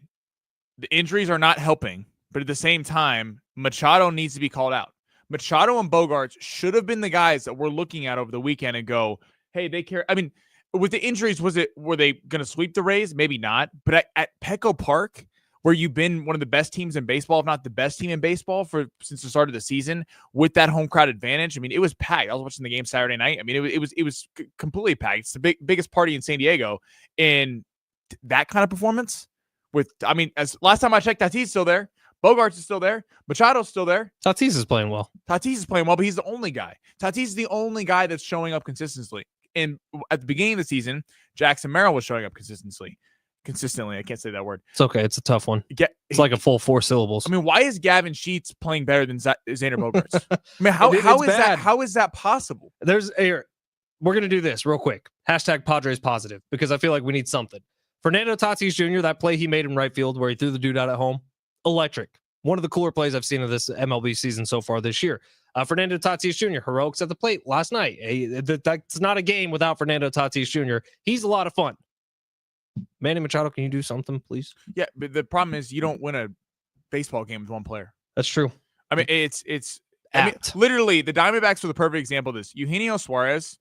the injuries are not helping, but at the same time, Machado needs to be called out. Machado and Bogaerts should have been the guys that we're looking at over the weekend and go, hey, they care. I mean, with the injuries, were they going to sweep the Rays? Maybe not. But at Petco Park, where you've been one of the best teams in baseball, if not the best team in baseball since the start of the season, with that home crowd advantage, I mean, it was packed. I was watching the game Saturday night. I mean, it was completely packed. It's the biggest party in San Diego, and that kind of performance. As last time I checked, Tatis is still there. Bogaerts is still there. Machado's still there. Tatis is playing well. But he's the only guy. Tatis is the only guy that's showing up consistently. And at the beginning of the season, Jackson Merrill was showing up consistently. I can't say that word. It's okay. It's a tough one. It's like a full 4 syllables. I mean, why is Gavin Sheets playing better than Xander Bogaerts? I mean, how is that possible? We're going to do this real quick. Hashtag Padres positive, because I feel like we need something. Fernando Tatis Jr., that play he made in right field where he threw the dude out at home, electric. One of the cooler plays I've seen of this MLB season so far this year. Fernando Tatis Jr., heroics at the plate last night. That's not a game without Fernando Tatis Jr. He's a lot of fun. Manny Machado, can you do something, please? Yeah, but the problem is you don't win a baseball game with one player. That's true. I mean, literally, the Diamondbacks were the perfect example of this. Eugenio Suarez,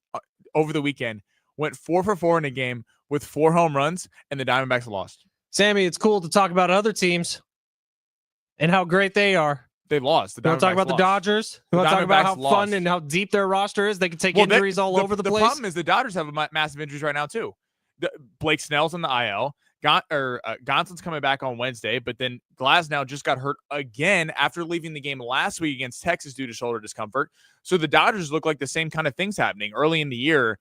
over the weekend, went 4 for 4 in a game with 4 home runs, and the Diamondbacks lost. Sammy, it's cool to talk about other teams and how great they are. They lost. You want to talk about the Dodgers? You want to talk about how fun and how deep their roster is? They can take injuries all over the place. The problem is the Dodgers have massive injuries right now, too. Blake Snell's on the IL. Gonson's coming back on Wednesday, but then Glasnow just got hurt again after leaving the game last week against Texas due to shoulder discomfort. So the Dodgers look like the same kind of things happening early in the year.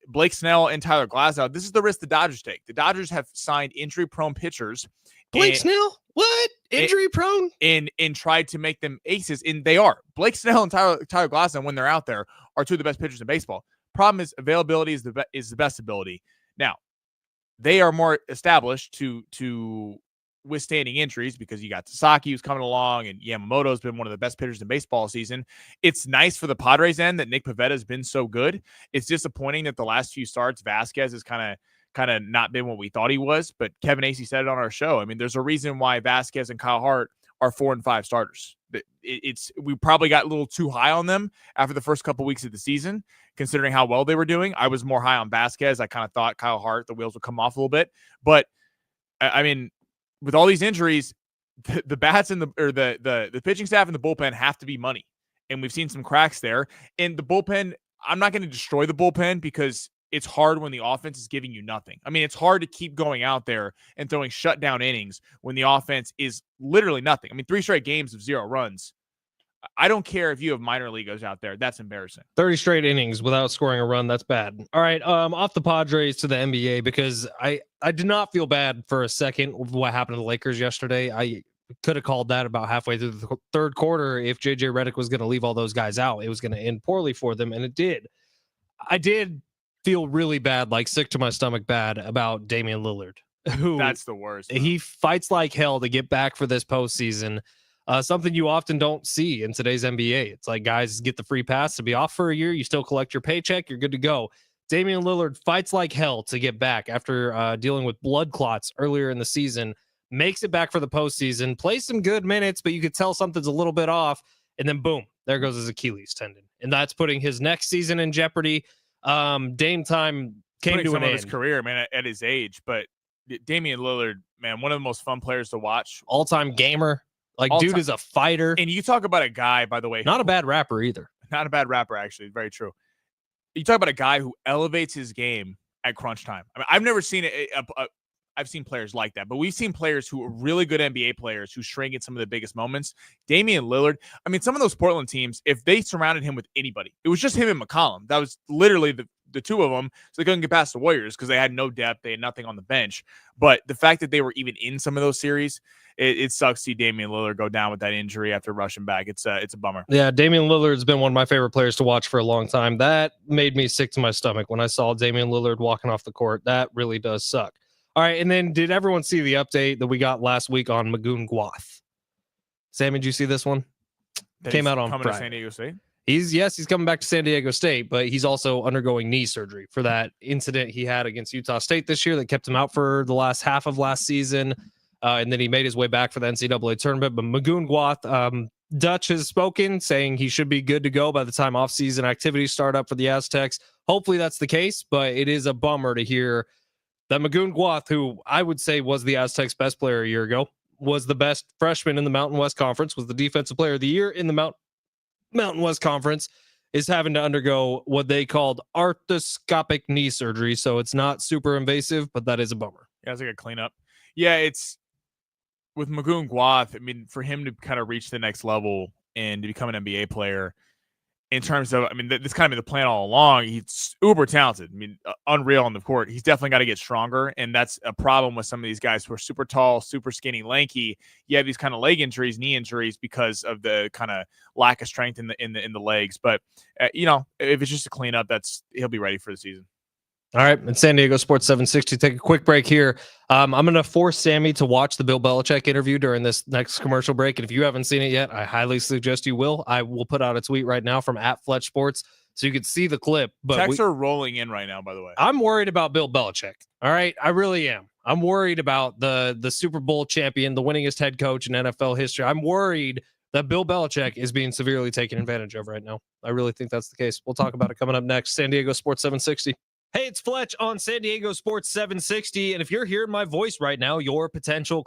Blake Snell and Tyler Glasnow, this is the risk the Dodgers take. The Dodgers have signed injury-prone pitchers. Blake Snell? What? Injury-prone? And tried to make them aces, and they are. Blake Snell and Tyler Glasnow, when they're out there, are 2 of the best pitchers in baseball. Problem is availability is the best ability. Now, they are more established to withstanding injuries because you got Sasaki who's coming along, and Yamamoto's been one of the best pitchers in baseball season. It's nice for the Padres end that Nick Pivetta has been so good. It's disappointing that the last few starts, Vasquez has kind of not been what we thought he was, but Kevin Acee said it on our show. I mean, there's a reason why Vasquez and Kyle Hart are 4 and 5 starters. we probably got a little too high on them after the first couple weeks of the season, considering how well they were doing. I was more high on Vasquez. I kind of thought Kyle Hart, the wheels would come off a little bit. But, I mean, with all these injuries, the bats and the pitching staff and the bullpen have to be money. And we've seen some cracks there. And the bullpen, I'm not going to destroy the bullpen because it's hard when the offense is giving you nothing. I mean, it's hard to keep going out there and throwing shutdown innings when the offense is literally nothing. I mean, 3 straight games of 0 runs. I don't care if you have minor leaguers out there. That's embarrassing. 30 straight innings without scoring a run. That's bad. All right. Off the Padres to the NBA, because I did not feel bad for a second with what happened to the Lakers yesterday. I could have called that about halfway through the third quarter. If JJ Redick was going to leave all those guys out, it was going to end poorly for them. And it did. I did feel really bad, like sick to my stomach bad about Damian Lillard, who that's the worst. He fights like hell to get back for this postseason. Something you often don't see in today's NBA. It's like guys get the free pass to be off for a year. You still collect your paycheck. You're good to go. Damian Lillard fights like hell to get back after dealing with blood clots earlier in the season, makes it back for the postseason, plays some good minutes, but you could tell something's a little bit off. And then boom, there goes his Achilles tendon. And that's putting his next season in jeopardy. Dame time came to an end. His career, man, at his age. But Damian Lillard, man, one of the most fun players to watch. All-time gamer. Like, dude is a fighter. And you talk about a guy, by the way. Not a bad rapper either. Not a bad rapper, actually. Very true. You talk about a guy who elevates his game at crunch time. I mean, I've never seen I've seen players like that, but we've seen players who are really good NBA players who shrink at some of the biggest moments. Damian Lillard, I mean, some of those Portland teams, if they surrounded him with anybody, it was just him and McCollum. That was literally the two of them, so they couldn't get past the Warriors because they had no depth. They had nothing on the bench. But the fact that they were even in some of those series, it sucks to see Damian Lillard go down with that injury after rushing back. It's a bummer. Yeah, Damian Lillard's been one of my favorite players to watch for a long time. That made me sick to my stomach when I saw Damian Lillard walking off the court. That really does suck. All right, and then did everyone see the update that we got last week on Magoon Guath? Sam, did you see this one? Came out on Friday. To San Diego State? He's coming back to San Diego State, but he's also undergoing knee surgery for that incident he had against Utah State this year that kept him out for the last half of last season. And then he made his way back for the NCAA tournament. But Magoon Guath, Dutch has spoken, saying he should be good to go by the time offseason activities start up for the Aztecs. Hopefully that's the case, but it is a bummer to hear that Magoon Guath, who I would say was the Aztecs' best player a year ago, was the best freshman in the Mountain West Conference, was the defensive player of the year in the Mountain West Conference, is having to undergo what they called arthroscopic knee surgery. So it's not super invasive, but that is a bummer. Yeah, it's like a cleanup. Yeah, it's with Magoon Guath. I mean, for him to kind of reach the next level and to become an NBA player, in terms of, I mean, this kind of been the plan all along. He's uber talented. I mean, unreal on the court. He's definitely got to get stronger, and that's a problem with some of these guys who are super tall, super skinny, lanky. You have these kind of leg injuries, knee injuries because of the kind of lack of strength in the legs. But you know, if it's just a cleanup, he'll be ready for the season. All right, in San Diego Sports 760, take a quick break here. I'm going to force Sammy to watch the Bill Belichick interview during this next commercial break. And if you haven't seen it yet, I highly suggest you will. I will put out a tweet right now from @Fletch Sports so you can see the clip. But texts are rolling in right now, by the way. I'm worried about Bill Belichick. All right, I really am. I'm worried about the Super Bowl champion, the winningest head coach in NFL history. I'm worried that Bill Belichick is being severely taken advantage of right now. I really think that's the case. We'll talk about it coming up next. San Diego Sports 760. Hey, it's Fletch on San Diego Sports 760. And if you're hearing my voice right now, your potential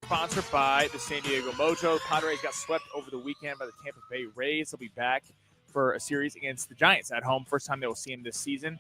Sponsored by the San Diego Mojo. Padres got swept over the weekend by the Tampa Bay Rays. They'll be back for a series against the Giants at home. First time they will see him this season.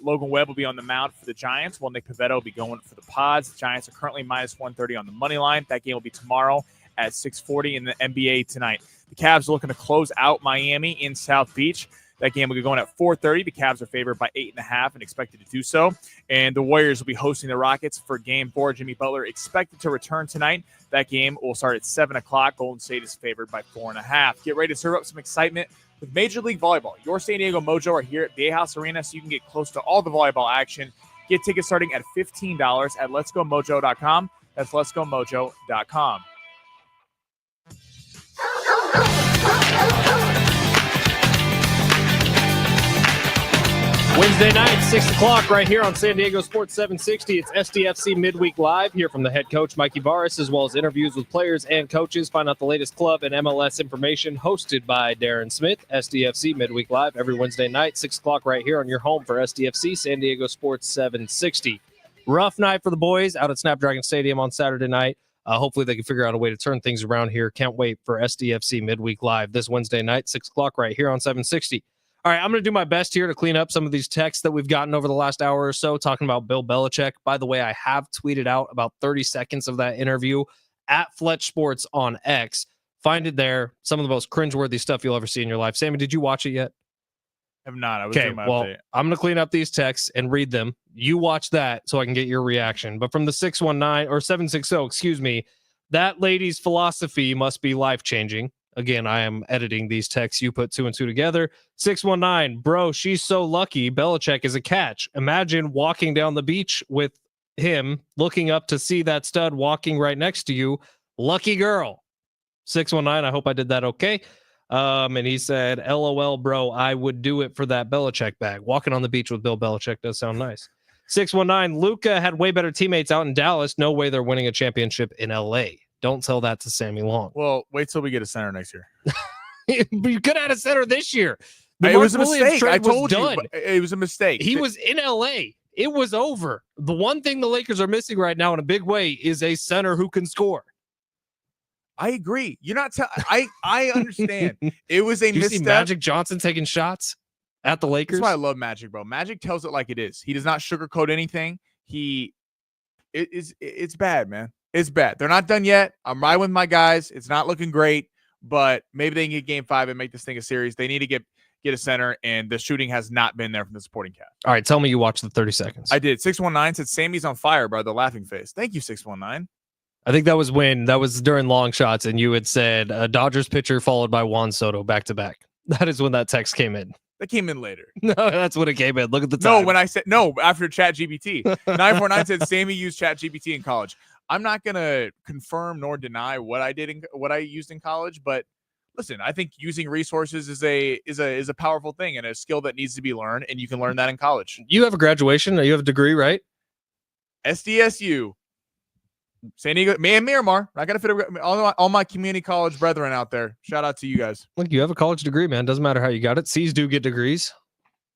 Logan Webb will be on the mound for the Giants, while Nick Pivetta will be going for the Pods. The Giants are currently minus 130 on the money line. That game will be tomorrow at 6:40 in the NBA tonight. The Cavs are looking to close out Miami in South Beach. That game will be going at 4:30. The Cavs are favored by 8.5 and expected to do so. And the Warriors will be hosting the Rockets for Game 4. Jimmy Butler expected to return tonight. That game will start at 7 o'clock. Golden State is favored by 4.5. Get ready to serve up some excitement with Major League Volleyball. Your San Diego Mojo are here at Bayhouse Arena, so you can get close to all the volleyball action. Get tickets starting at $15 at letsgomojo.com. That's letsgomojo.com. Wednesday night, 6 o'clock, right here on San Diego Sports 760. It's SDFC Midweek Live. Here from the head coach, Mikey Barris, as well as interviews with players and coaches. Find out the latest club and MLS information, hosted by Darren Smith. SDFC Midweek Live every Wednesday night, 6 o'clock, right here on your home for SDFC, San Diego Sports 760. Rough night for the boys out at Snapdragon Stadium on Saturday night. Hopefully they can figure out a way to turn things around here. Can't wait for SDFC Midweek Live this Wednesday night, 6 o'clock, right here on 760. All right, I'm going to do my best here to clean up some of these texts that we've gotten over the last hour or so talking about Bill Belichick. By the way, I have tweeted out about 30 seconds of that interview at Fletch Sports on X. Find it there. Some of the most cringeworthy stuff you'll ever see in your life. Sammy, did you watch it yet? I have not. I was Okay, doing my well, update. I'm going to clean up these texts and read them. You watch that so I can get your reaction. But from the 619 or 760, excuse me, that lady's philosophy must be life-changing. Again, I am editing these texts. You put 2 and 2 together. 619, bro, she's so lucky. Belichick is a catch. Imagine walking down the beach with him, looking up to see that stud walking right next to you. Lucky girl. 619, I hope I did that okay. And he said, LOL, bro, I would do it for that Belichick bag. Walking on the beach with Bill Belichick does sound nice. 619, Luka had way better teammates out in Dallas. No way they're winning a championship in LA. Don't tell that to Sammy Long. Well, wait till we get a center next year. You could have had a center this year. It was a mistake. I told you. It was a mistake. He was in LA. It was over. The one thing the Lakers are missing right now in a big way is a center who can score. I agree. You're not. I understand. It was a Did you misstep. see Magic Johnson taking shots at the Lakers? That's why I love Magic, bro. Magic tells it like it is. He does not sugarcoat anything. It's bad, man. It's bad. They're not done yet. I'm riding with my guys. It's not looking great, but maybe they can get game 5 and make this thing a series. They need to get a center, and the shooting has not been there from the supporting cast. All right, tell me you watched the 30 seconds. I did. 619 said Sammy's on fire, bro. The laughing face. Thank you, 619. I think that was during long shots, and you had said Dodgers pitcher followed by Juan Soto back to back. That is when that text came in. That came in later. No, that's when it came in. Look at the time. No, when I said no, after ChatGPT. 949 said Sammy used ChatGPT in college. I'm not gonna confirm nor deny what I used in college, but listen, I think using resources is a powerful thing and a skill that needs to be learned, and you can learn that in college. You have a graduation, or you have a degree, right? SDSU, San Diego, and Miramar. I got to fit all my community college brethren out there. Shout out to you guys. Look, you have a college degree, man. Doesn't matter how you got it. C's do get degrees.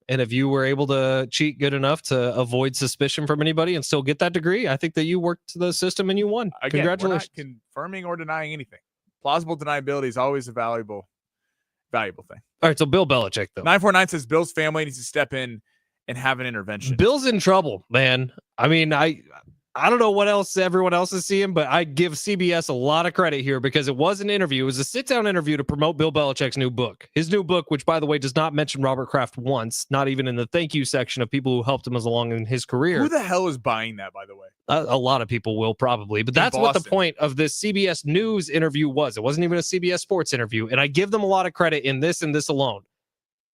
And if you were able to cheat good enough to avoid suspicion from anybody and still get that degree, I think that you worked the system and you won. Again, congratulations. We're not confirming or denying anything. Plausible deniability is always a valuable thing. All right, so Bill Belichick, though. 949 says Bill's family needs to step in and have an intervention. Bill's in trouble, man. I mean, I don't know what else everyone else is seeing, but I give CBS a lot of credit here because it was an interview. It was a sit-down interview to promote Bill Belichick's new book. His new book, which, by the way, does not mention Robert Kraft once, not even in the thank you section of people who helped him along in his career. Who the hell is buying that, by the way? A lot of people will probably, but that's what the point of this CBS News interview was. It wasn't even a CBS Sports interview, and I give them a lot of credit in this and this alone.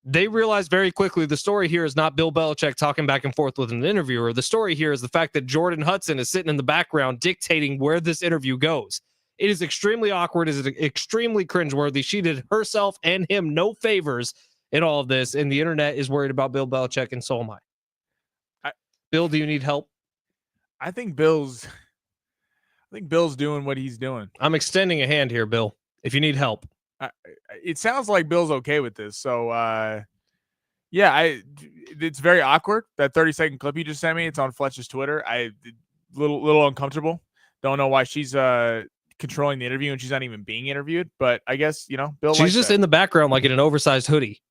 They realized very quickly the story here is not Bill Belichick talking back and forth with an interviewer. The story here is the fact that Jordan Hudson is sitting in the background dictating where this interview goes. It is extremely awkward. It is extremely cringeworthy. She did herself and him no favors in all of this, and the internet is worried about Bill Belichick, and so am I. Bill, do you need help? I think Bill's doing what he's doing. I'm extending a hand here, Bill, if you need help. It sounds like Bill's okay with this. So, it's very awkward. That 30-second clip you just sent me, it's on Fletch's Twitter. Little uncomfortable Don't know why she's controlling the interview and she's not even being interviewed. But I guess, Bill. She's just in the background, like in an oversized hoodie.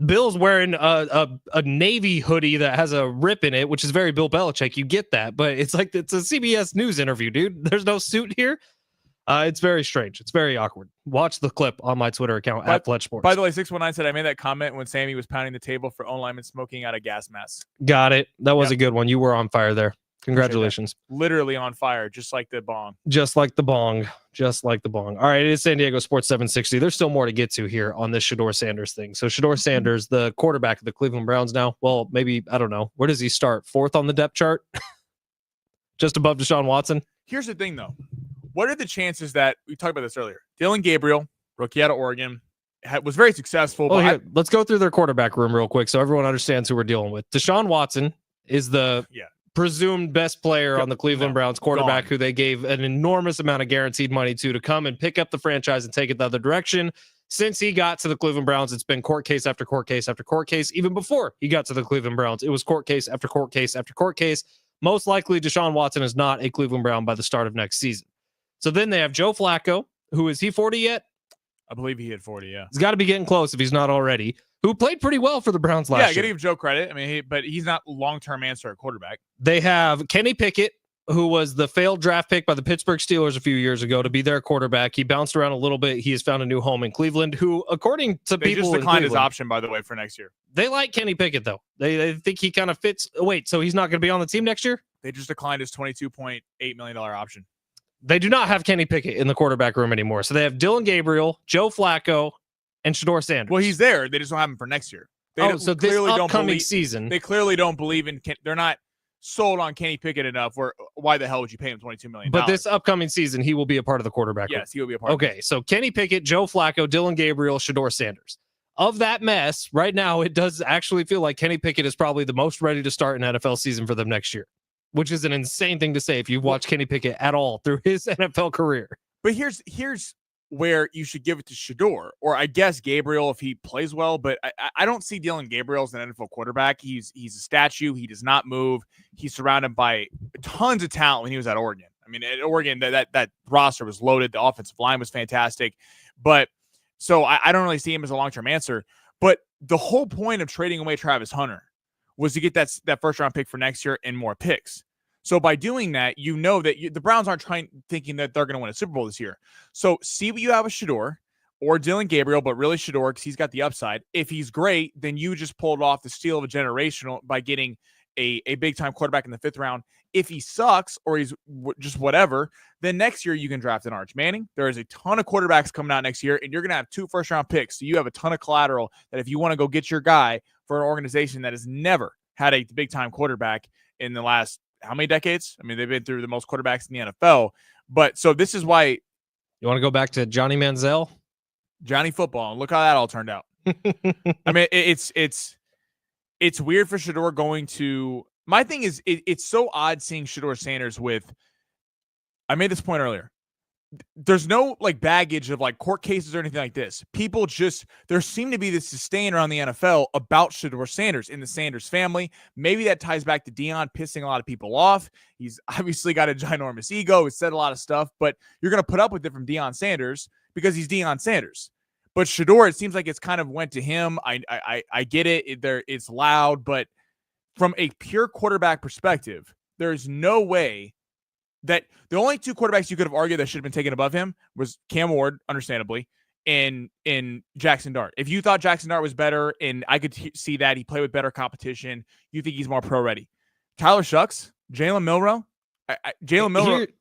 Bill's wearing a navy hoodie that has a rip in it, which is very Bill Belichick. You get that, but it's a CBS News interview, dude. There's no suit here. It's very strange. It's very awkward. Watch the clip on my Twitter account at Fletch Sports. By the way, 619 said I made that comment when Sammy was pounding the table for own lineman smoking out a gas mask. Got it. That was a good one. You were on fire there. Congratulations. Literally on fire, just like the bong. Just like the bong. Just like the bong. All right, it is San Diego Sports 760. There's still more to get to here on this Shedeur Sanders thing. So Shedeur Sanders, the quarterback of the Cleveland Browns now, well, maybe, I don't know. Where does he start? 4th on the depth chart? Just above Deshaun Watson? Here's the thing, though. What are the chances that, we talked about this earlier, Dylan Gabriel, rookie out of Oregon, was very successful. Oh, here, let's go through their quarterback room real quick so everyone understands who we're dealing with. Deshaun Watson is the presumed best player on the Cleveland Browns, quarterback who they gave an enormous amount of guaranteed money to come and pick up the franchise and take it the other direction. Since he got to the Cleveland Browns, it's been court case after court case after court case. Even before he got to the Cleveland Browns, it was court case after court case after court case. Most likely, Deshaun Watson is not a Cleveland Brown by the start of next season. So then they have Joe Flacco, who is he 40 yet? I believe he hit 40, yeah. He's got to be getting close if he's not already, who played pretty well for the Browns last year. Yeah, I got to give Joe credit. I mean, but he's not long-term answer at quarterback. They have Kenny Pickett, who was the failed draft pick by the Pittsburgh Steelers a few years ago to be their quarterback. He bounced around a little bit. He has found a new home in Cleveland, who, according to they people just declined in his option, by the way, for next year. They like Kenny Pickett, though. They think he kind of fits. Wait, so he's not going to be on the team next year? They just declined his $22.8 million option. They do not have Kenny Pickett in the quarterback room anymore. So they have Dylan Gabriel, Joe Flacco, and Shedeur Sanders. Well, he's there. They just don't have him for next year. So this upcoming season. They clearly don't believe in they're not sold on Kenny Pickett enough. Why the hell would you pay him $22 million? But this upcoming season, he will be a part of the quarterback room. Yes, he will be a part of it. Okay, so Kenny Pickett, Joe Flacco, Dylan Gabriel, Shedeur Sanders. Of that mess, right now, it does actually feel like Kenny Pickett is probably the most ready to start an NFL season for them next year, which is an insane thing to say if you've watched Kenny Pickett at all through his NFL career. But here's where you should give it to Shedeur, or I guess Gabriel if he plays well, but I don't see Dylan Gabriel as an NFL quarterback. He's a statue. He does not move. He's surrounded by tons of talent when he was at Oregon. I mean, at Oregon, that roster was loaded. The offensive line was fantastic. But so I don't really see him as a long-term answer. But the whole point of trading away Travis Hunter was to get that first-round pick for next year and more picks. So by doing that, you know that the Browns aren't thinking that they're going to win a Super Bowl this year. So see what you have with Shedeur or Dylan Gabriel, but really Shedeur because he's got the upside. If he's great, then you just pulled off the steal of a generation by getting a big-time quarterback in the 5th round. If he sucks or he's just whatever, then next year you can draft an Arch Manning. There is a ton of quarterbacks coming out next year, and you're going to have 2 first-round picks. So you have a ton of collateral that if you want to go get your guy for an organization that has never had a big-time quarterback in the last how many decades? I mean, they've been through the most quarterbacks in the NFL. But so this is why. You want to go back to Johnny Manziel? Johnny Football. And look how that all turned out. I mean, it's weird for Shedeur going to. My thing is, it's so odd seeing Shedeur Sanders with. I made this point earlier. There's no baggage of court cases or anything like this. People there seem to be this disdain around the NFL about Shedeur Sanders in the Sanders family. Maybe that ties back to Deion pissing a lot of people off. He's obviously got a ginormous ego. He's said a lot of stuff, but you're going to put up with it from Deion Sanders because he's Deion Sanders. But Shedeur, it seems like it's kind of went to him. I get it. It's loud, but from a pure quarterback perspective, there's no way that the only 2 quarterbacks you could have argued that should have been taken above him was Cam Ward, understandably, and Jackson Dart. If you thought Jackson Dart was better, and I could see that he played with better competition, you think he's more pro ready. Tyler Shucks, Jalen Milroe.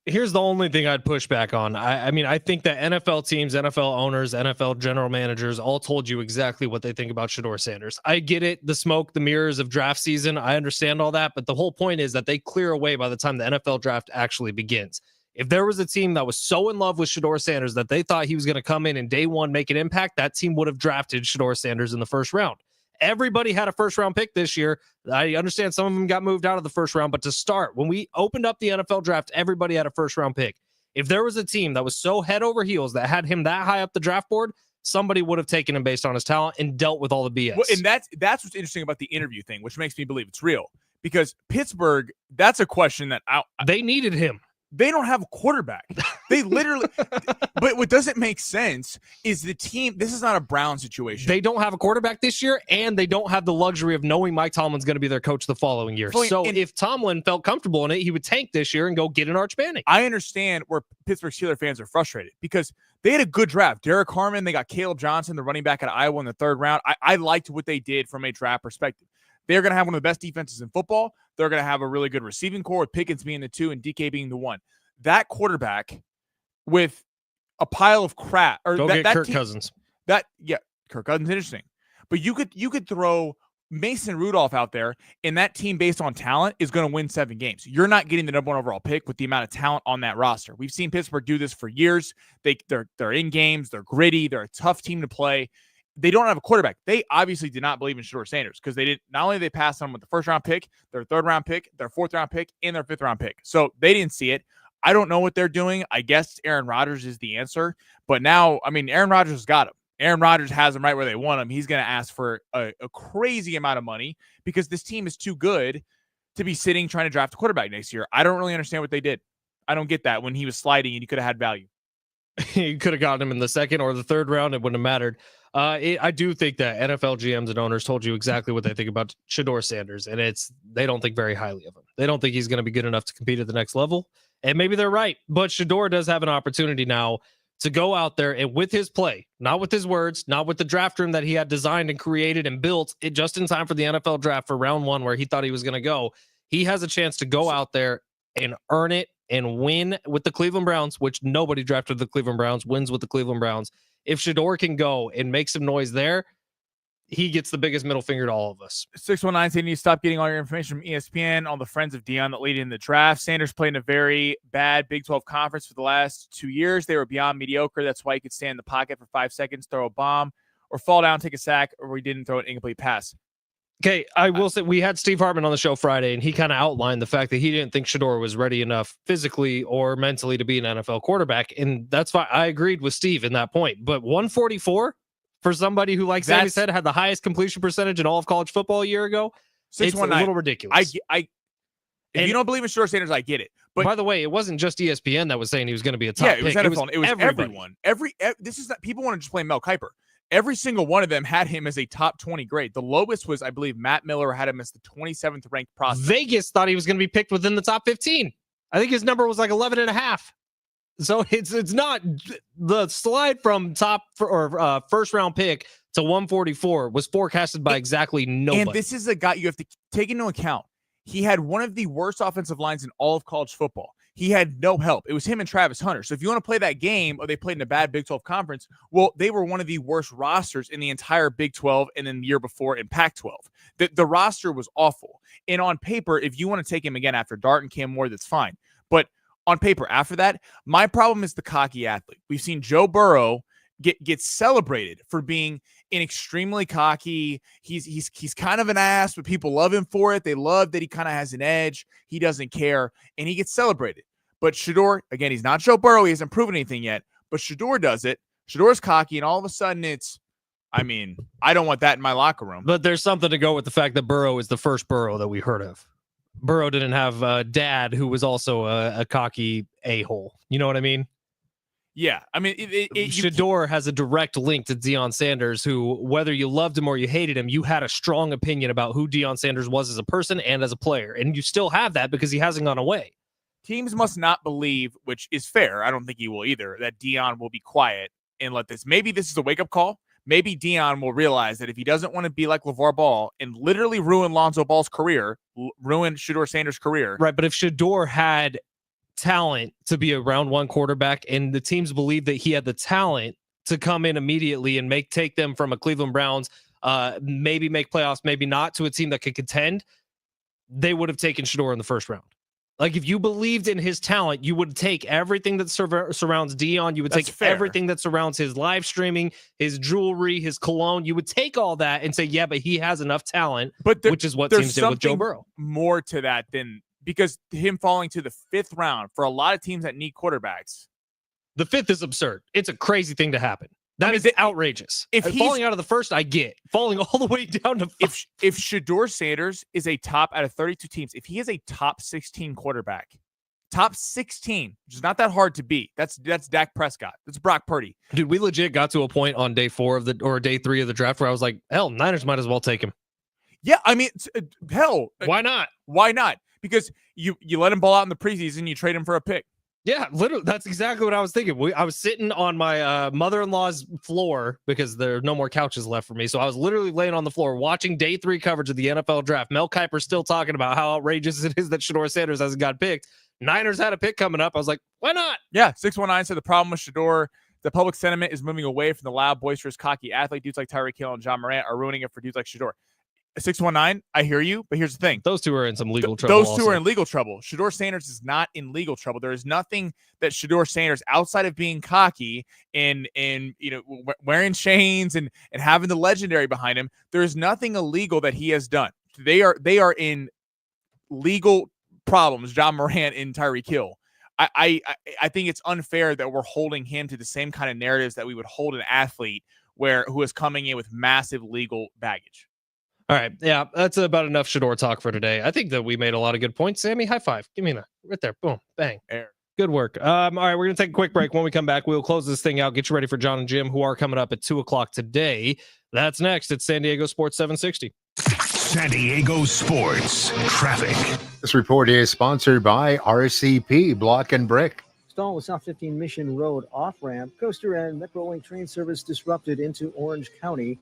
Here's the only thing I'd push back on. I mean, I think that NFL teams, NFL owners, NFL general managers all told you exactly what they think about Shedeur Sanders. I get it. The smoke, the mirrors of draft season. I understand all that. But the whole point is that they clear away by the time the NFL draft actually begins. If there was a team that was so in love with Shedeur Sanders that they thought he was going to come in and day one make an impact, that team would have drafted Shedeur Sanders in the 1st round. Everybody had a 1st-round pick this year. I understand some of them got moved out of the 1st round, but to start, when we opened up the NFL draft, everybody had a 1st-round pick. If there was a team that was so head over heels that had him that high up the draft board, somebody would have taken him based on his talent and dealt with all the BS. Well, and that's what's interesting about the interview thing, which makes me believe it's real. Because Pittsburgh, that's a question that they needed him. They don't have a quarterback. They literally, but what doesn't make sense is the team. This is not a Brown situation. They don't have a quarterback this year, and they don't have the luxury of knowing Mike Tomlin's going to be their coach the following year. So if Tomlin felt comfortable in it, he would tank this year and go get an Arch Manning. I understand where Pittsburgh Steelers fans are frustrated because they had a good draft. Derek Harmon, they got Caleb Johnson, the running back out of Iowa in the 3rd round. I liked what they did from a draft perspective. They're going to have one of the best defenses in football. They're going to have a really good receiving core with Pickens being the 2 and DK being the 1. That quarterback with a pile of crap. Or go that, get Kirk Cousins. Kirk Cousins, interesting. But you could throw Mason Rudolph out there, and that team based on talent is going to win 7 games. You're not getting the number 1 overall pick with the amount of talent on that roster. We've seen Pittsburgh do this for years. They're in games. They're gritty. They're a tough team to play. They don't have a quarterback. They obviously did not believe in Shedeur Sanders because they didn't. Not only did they pass on him with the 1st round pick, their 3rd round pick, their 4th round pick, and their 5th round pick. So they didn't see it. I don't know what they're doing. I guess Aaron Rodgers is the answer. But now, I mean, Aaron Rodgers has got him. Aaron Rodgers has him right where they want him. He's going to ask for a crazy amount of money because this team is too good to be sitting trying to draft a quarterback next year. I don't really understand what they did. I don't get that when he was sliding and you could have had value. You could have gotten him in the 2nd or the 3rd round. It wouldn't have mattered. I do think that NFL GMs and owners told you exactly what they think about Shedeur Sanders, and they don't think very highly of him. They don't think he's going to be good enough to compete at the next level, and maybe they're right. But Shedeur does have an opportunity now to go out there and with his play, not with his words, not with the draft room that he had designed and created and built it just in time for the NFL draft for round 1 where he thought he was going to go. He has a chance to go out there and earn it and win with the Cleveland Browns, which nobody drafted the Cleveland Browns, wins with the Cleveland Browns. If Shedeur can go and make some noise there, he gets the biggest middle finger to all of us. 619 saying you stop getting all your information from ESPN, all the friends of Deion that lead in the draft. Sanders played in a very bad Big 12 conference for the last 2 years. They were beyond mediocre. That's why he could stand in the pocket for 5 seconds, throw a bomb, or fall down, take a sack, or he didn't throw an incomplete pass. Okay, I will say we had Steve Hartman on the show Friday, and he kind of outlined the fact that he didn't think Shedeur was ready enough physically or mentally to be an NFL quarterback, and that's fine. I agreed with Steve in that point. But 144 for somebody who, like Sammy said, had the highest completion percentage in all of college football a year ago, it's a little ridiculous. If you don't believe in Shedeur Sanders, I get it. But by the way, it wasn't just ESPN that was saying he was going to be a top pick. It was NFL. It was everyone. This is that people want to just play Mel Kiper. Every single one of them had him as a top 20 grade. The lowest was, I believe, Matt Miller had him as the 27th ranked prospect. Vegas thought he was going to be picked within the top 15. I think his number was like 11.5. So it's not the slide from first round pick to 144 was forecasted by exactly nobody. And this is a guy you have to take into account. He had one of the worst offensive lines in all of college football. He had no help. It was him and Travis Hunter. So if you want to play that game, or they played in a bad Big 12 conference, well, they were one of the worst rosters in the entire Big 12 and then the year before in Pac-12. The roster was awful. And on paper, if you want to take him again after Dart and Cam Ward, that's fine. But on paper, after that, my problem is the cocky athlete. We've seen Joe Burrow get celebrated for being an extremely cocky. He's kind of an ass, but people love him for it. They love that he kind of has an edge. He doesn't care, and he gets celebrated. But Shedeur, again, he's not Joe Burrow. He hasn't proven anything yet, but Shedeur does it. Shedeur's cocky, and all of a sudden I don't want that in my locker room. But there's something to go with the fact that Burrow is the first Burrow that we heard of. Burrow didn't have a dad who was also a cocky a-hole. You know what I mean? Yeah, I mean, Shedeur has a direct link to Deion Sanders, who, whether you loved him or you hated him, you had a strong opinion about who Deion Sanders was as a person and as a player. And you still have that because he hasn't gone away. Teams must not believe, which is fair, I don't think he will either, that Deion will be quiet and let this. Maybe this is a wake-up call. Maybe Deion will realize that if he doesn't want to be like LeVar Ball and literally ruin Lonzo Ball's career, ruin Shedeur Sanders' career. Right, but if Shedeur had talent to be a round 1 quarterback and the teams believed that he had the talent to come in immediately and take them from a Cleveland Browns, maybe make playoffs, maybe not, to a team that could contend, they would have taken Shedeur in the first round. Like, if you believed in his talent, you would take everything that surrounds Deion. You would take everything that surrounds his live streaming, his jewelry, his cologne. You would take all that and say, yeah, but he has enough talent, which is what teams did with Joe Burrow. More to that than because him falling to the 5th round for a lot of teams that need quarterbacks. The 5th is absurd. It's a crazy thing to happen. That is outrageous. If falling out of the 1st, I get. Falling all the way down to 5. If Shedeur Sanders is a top out of 32 teams, if he is a top 16 quarterback Top 16, which is not that hard to beat. That's Dak Prescott. That's Brock Purdy. Dude, we legit got to a point on day 4 of day 3 of the draft where I was like, hell, Niners might as well take him. Yeah, I mean, hell. Why not? Why not? Because you let him ball out in the preseason, you trade him for a pick. Yeah, literally, that's exactly what I was thinking. I was sitting on my mother-in-law's floor because there are no more couches left for me. So I was literally laying on the floor watching day 3 coverage of the NFL draft. Mel Kiper's still talking about how outrageous it is that Shedeur Sanders hasn't got picked. Niners had a pick coming up. I was like, why not? Yeah, 619 said the problem with Shedeur, the public sentiment is moving away from the loud, boisterous, cocky athlete. Dudes like Tyreek Hill and John Morant are ruining it for dudes like Shedeur. 619, I hear you, but here's the thing. Those two are in some legal trouble. Those two are in legal trouble. Shedeur Sanders is not in legal trouble. There is nothing that Shedeur Sanders, outside of being cocky and wearing chains and having the legendary behind him, there is nothing illegal that he has done. They are in legal problems, John Morant and Tyreek Hill. I think it's unfair that we're holding him to the same kind of narratives that we would hold an athlete who is coming in with massive legal baggage. All right. Yeah, that's about enough Shedeur talk for today. I think that we made a lot of good points. Sammy, high five. Give me that. Right there. Boom. Bang. Air. Good work. All right, we're going to take a quick break. When we come back, we'll close this thing out, get you ready for John and Jim, who are coming up at 2 o'clock today. That's next. It's San Diego Sports 760. San Diego Sports Traffic. This report is sponsored by RCP Block and Brick. Stall with South 15 Mission Road off-ramp. Coaster and Metrolink train service disrupted into Orange County.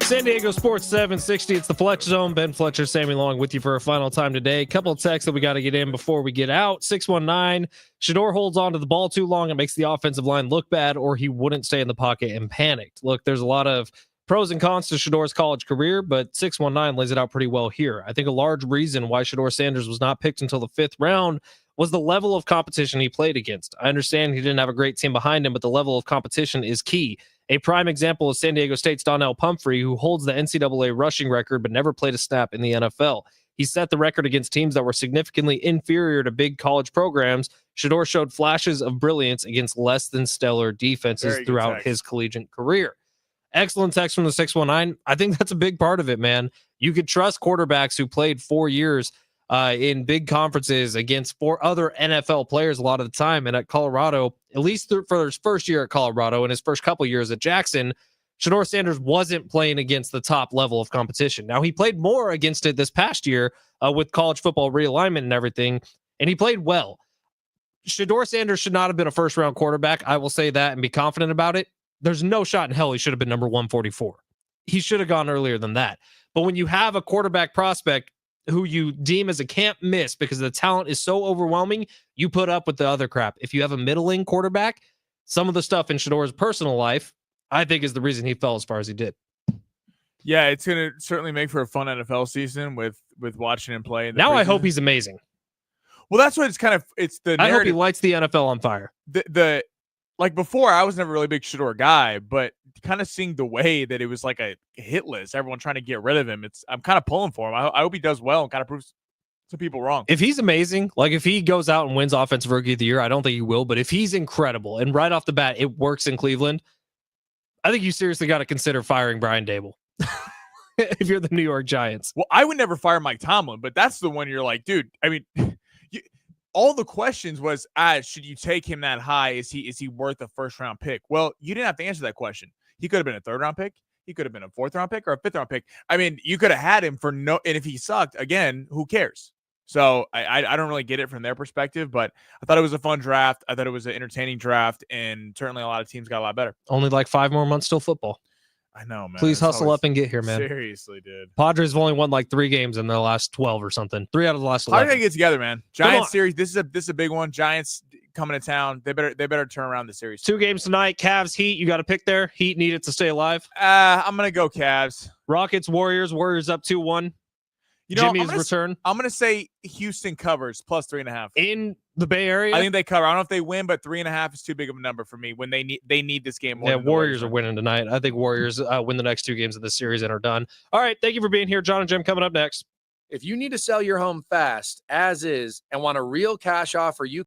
San Diego Sports 760. It's the Fletch Zone. Ben Fletcher, Sammy Long with you for a final time today. A couple of texts that we got to get in before we get out. 619, Shedeur holds on to the ball too long. It makes the offensive line look bad, or he wouldn't stay in the pocket and panicked. Look, there's a lot of pros and cons to Shedeur's college career, but 619 lays it out pretty well here. I think a large reason why Shedeur Sanders was not picked until the 5th round was the level of competition he played against. I understand he didn't have a great team behind him, but the level of competition is key. A prime example is San Diego State's Donnell Pumphrey, who holds the NCAA rushing record but never played a snap in the NFL. He set the record against teams that were significantly inferior to big college programs. Shedeur showed flashes of brilliance against less than stellar defenses throughout his collegiate career. Excellent text from the 619. I think that's a big part of it, man. You could trust quarterbacks who played 4 years in big conferences against 4 other NFL players a lot of the time. And at Colorado, at least for his first year at Colorado and his first couple years at Jackson, Shedeur Sanders wasn't playing against the top level of competition. Now, he played more against it this past year with college football realignment and everything, and he played well. Shedeur Sanders should not have been a first-round quarterback. I will say that and be confident about it. There's no shot in hell he should have been number 144. He should have gone earlier than that. But when you have a quarterback prospect who you deem as a can't miss because the talent is so overwhelming, you put up with the other crap. If you have a middling quarterback, some of the stuff in Shedeur's personal life, I think, is the reason he fell as far as he did. Yeah, it's going to certainly make for a fun NFL season with watching him play. Now I hope he's amazing. Well, that's what it's kind of, it's the narrative. I hope he lights the NFL on fire. The like before, I was never really a big Shedeur guy, but kind of seeing the way that it was like a hit list, everyone trying to get rid of him, I'm kind of pulling for him. I hope he does well and kind of proves some people wrong. If he's amazing, like if he goes out and wins Offensive Rookie of the Year, I don't think he will, but if he's incredible and right off the bat it works in Cleveland, I think you seriously got to consider firing Brian Daboll if you're the New York Giants. Well, I would never fire Mike Tomlin, but that's the one you're like, dude, I mean, all the questions was, should you take him that high? Is he worth a first-round pick? Well, you didn't have to answer that question. He could have been a 3rd-round pick. He could have been a 4th-round pick or a 5th-round pick. I mean, you could have had him for no, and if he sucked, again, who cares? So I don't really get it from their perspective, but I thought it was a fun draft. I thought it was an entertaining draft, and certainly a lot of teams got a lot better. Only like 5 more months till football. I know, man. Please hustle up and get here, man. Seriously, dude. Padres have only won like 3 games in the last 12 or something. 3 out of the last 11. How do they get together, man? Giants series. This is a big one. Giants coming to town. They better turn around the series. 2 games tonight. Cavs, Heat. You got to pick there. Heat needed to stay alive. I'm gonna go Cavs. Rockets, Warriors. Warriors up 2-1. Jimmy's return. I'm gonna say Houston covers plus 3.5 in the Bay Area. I think they cover. I don't know if they win, but 3.5 is too big of a number for me when they need this game more. Yeah, Warriors are winning tonight. I think Warriors win the next 2 games of the series and are done. All right, thank you for being here, John and Jim. Coming up next. If you need to sell your home fast, as is, and want a real cash offer you